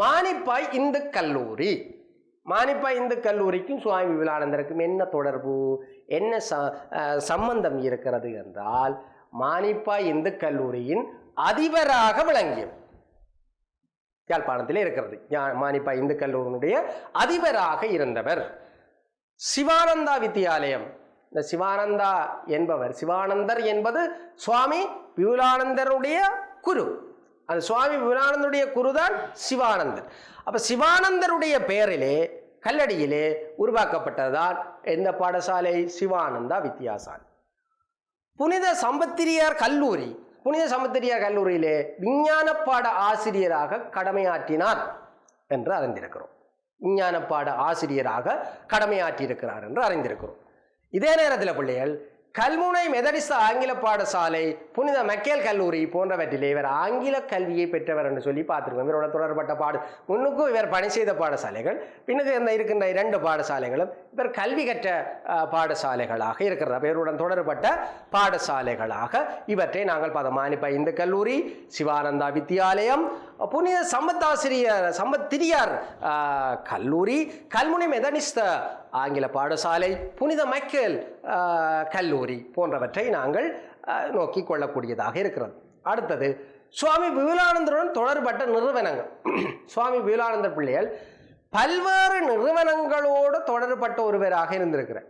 மானிப்பாய் இந்து கல்லூரி, மானிப்பாய் இந்து கல்லூரிக்கும் சுவாமி விவேகானந்தருக்கும் என்ன தொடர்பு, என்ன சம்பந்தம் இருக்கிறது என்றால், மானிப்பாய் இந்து கல்லூரியின் அதிபராக விளங்கியவர் யாழ்ப்பாணத்திலே இருக்கிறது. மானிப்பாய் இந்து கல்லூரியினுடைய அதிபராக இருந்தவர் சிவானந்தா வித்தியாலயம். இந்த சிவானந்தா என்பவர், சிவானந்தர் என்பது சுவாமி விவேகானந்தருடைய குரு. அந்த சுவாமி விவேகானந்தருடைய குருதான் சிவானந்தர். அப்ப சிவானந்தருடைய பெயரிலே கல்லடியிலே உருவாக்கப்பட்டதுதான் எந்த பாடசாலை? சிவானந்தா வித்தியாசாலை. புனித சம்பத்திரியார் கல்லூரி, புனித சம்பத்திரியார் கல்லூரியிலே விஞ்ஞான பாட ஆசிரியராக கடமையாற்றினார் என்று அறிந்திருக்கிறோம். விஞ்ஞான பாட ஆசிரியராக கடமையாற்றியிருக்கிறார் என்று அறிந்திருக்கிறோம். இதே நேரத்தில் பிள்ளைகள் கல்முனை மெதடிஸ்த ஆங்கில பாடசாலை, புனித மக்கேல் கல்லூரி போன்றவற்றிலே இவர் ஆங்கில கல்வியை பெற்றவர் என்று சொல்லி பார்த்துருக்கோம். இவரோட தொடர்பட்ட முன்னுக்கும் இவர் பணி செய்த பாடசாலைகள், பின்னுக்கு இருக்கின்ற 2 பாடசாலைகளும் இவர் கல்வி கற்ற பாடசாலைகளாக இருக்கிறது. அப்போ இவருடன் தொடர்பட்ட பாடசாலைகளாக இவற்றை நாங்கள் பார்த்தோம். மானிப்பாய் இந்து கல்லூரி, சிவானந்தா வித்தியாலயம், புனித சம்பத்திரியார் கல்லூரி, கல்முனை மெதடிஸ்த ஆங்கில பாடசாலை, புனித மைக்கேல் கல்லூரி போன்றவற்றை நாங்கள் நோக்கி கொள்ளக்கூடியதாக இருக்கிறது. அடுத்தது சுவாமி விவேகானந்தருடன் தொடர்பட்ட நிறுவனங்கள். சுவாமி விவேகானந்தர் பிள்ளைகள் பல்வேறு நிறுவனங்களோடு தொடர்பட்ட ஒருவராக இருந்திருக்கிறார்.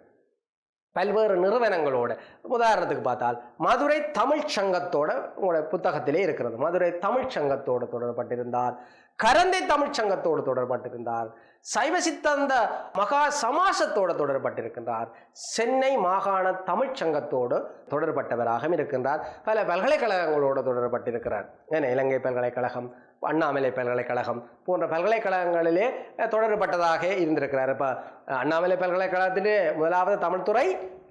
பல்வேறு நிறுவனங்களோடு, உதாரணத்துக்கு பார்த்தால் மதுரை தமிழ் சங்கத்தோட உங்களோட புத்தகத்திலே இருக்கிறது. மதுரை தமிழ் சங்கத்தோடு தொடர்பட்டிருந்தார், கரந்தை தமிழ் சங்கத்தோடு தொடர்பட்டிருந்தார், சைவ சித்தாந்த மகா சமாசத்தோடு தொடர்பட்டிருக்கின்றார், சென்னை மாகாண தமிழ் சங்கத்தோடு தொடர்பட்டவராக இருக்கின்றார், பல பல்கலைக்கழகங்களோடு தொடர்பட்டிருக்கிறார். ஏன்னா இலங்கை பல்கலைக்கழகம், அண்ணாமலை பல்கலைக்கழகம் போன்ற பல்கலைக்கழகங்களிலே தொடர்பட்டதாக இருந்திருக்கிறார். இப்போ அண்ணாமலை பல்கலைக்கழகத்திலே முதலாவது தமிழ்துறை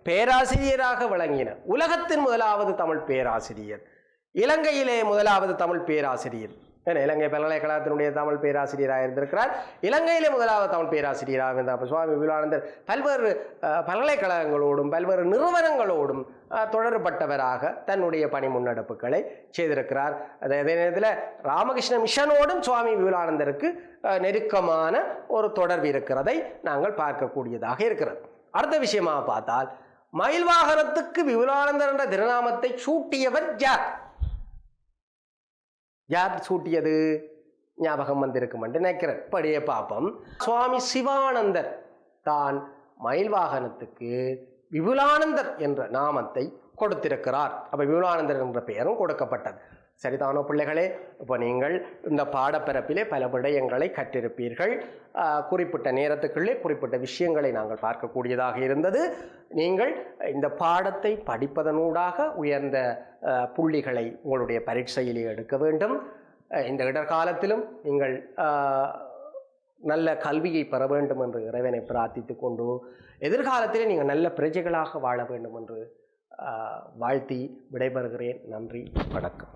பேராசிரியராக விளங்கினார். உலகத்தின் முதலாவது தமிழ் பேராசிரியர், இலங்கையிலே முதலாவது தமிழ் பேராசிரியர், ஏன்னா இலங்கை பல்கலைக்கழகத்தினுடைய தமிழ் பேராசிரியராக இருந்திருக்கிறார். இலங்கையிலே முதலாவது தமிழ் பேராசிரியராக இருந்தார். சுவாமி விபுலானந்தர் பல்வேறு பல்கலைக்கழகங்களோடும் பல்வேறு நிறுவனங்களோடும் தொடர்பட்டவராக தன்னுடைய பணி முன்னெடுப்புகளை செய்திருக்கிறார். அதே நேரத்தில் ராமகிருஷ்ண மிஷனோடும் சுவாமி விபுலானந்தருக்கு நெருக்கமான ஒரு தொடர்பு இருக்கிறதை நாங்கள் பார்க்கக்கூடியதாக இருக்கிறது. அடுத்த விஷயமாக பார்த்தால் மயில் வாகனத்துக்கு விபுலானந்தர் என்ற திருநாமத்தை சூட்டியவர் யார்? யார் சூட்டியது? ஞாபகம் வந்திருக்கும் என்று நினைக்கிறேன். படியே பார்ப்போம். சுவாமி சிவானந்தர் தான் மயில் வாகனத்துக்கு விபுலானந்தர் என்ற நாமத்தை கொடுத்திருக்கிறார். அப்போ விபுலானந்தர் என்ற பெயரும் கொடுக்கப்பட்டது. சரிதானோ பிள்ளைகளே? இப்போ நீங்கள் இந்த பாடப்பரப்பிலே பல விடயங்களை கற்றிருப்பீர்கள். குறிப்பிட்ட நேரத்துக்குள்ளே குறிப்பிட்ட விஷயங்களை நாங்கள் பார்க்கக்கூடியதாக இருந்தது. நீங்கள் இந்த பாடத்தை படிப்பதனூடாக உயர்ந்த புள்ளிகளை உங்களுடைய பரீட்சையிலே எடுக்க வேண்டும். இந்த இடர்காலத்திலும் நீங்கள் நல்ல கல்வியை பெற வேண்டும் என்று இறைவனை பிரார்த்தித்து கொண்டு எதிர்காலத்திலே நீங்கள் நல்ல பிரஜைகளாக வாழ வேண்டும் என்று வாழ்த்தி விடைபெறுகிறேன். நன்றி, வணக்கம்.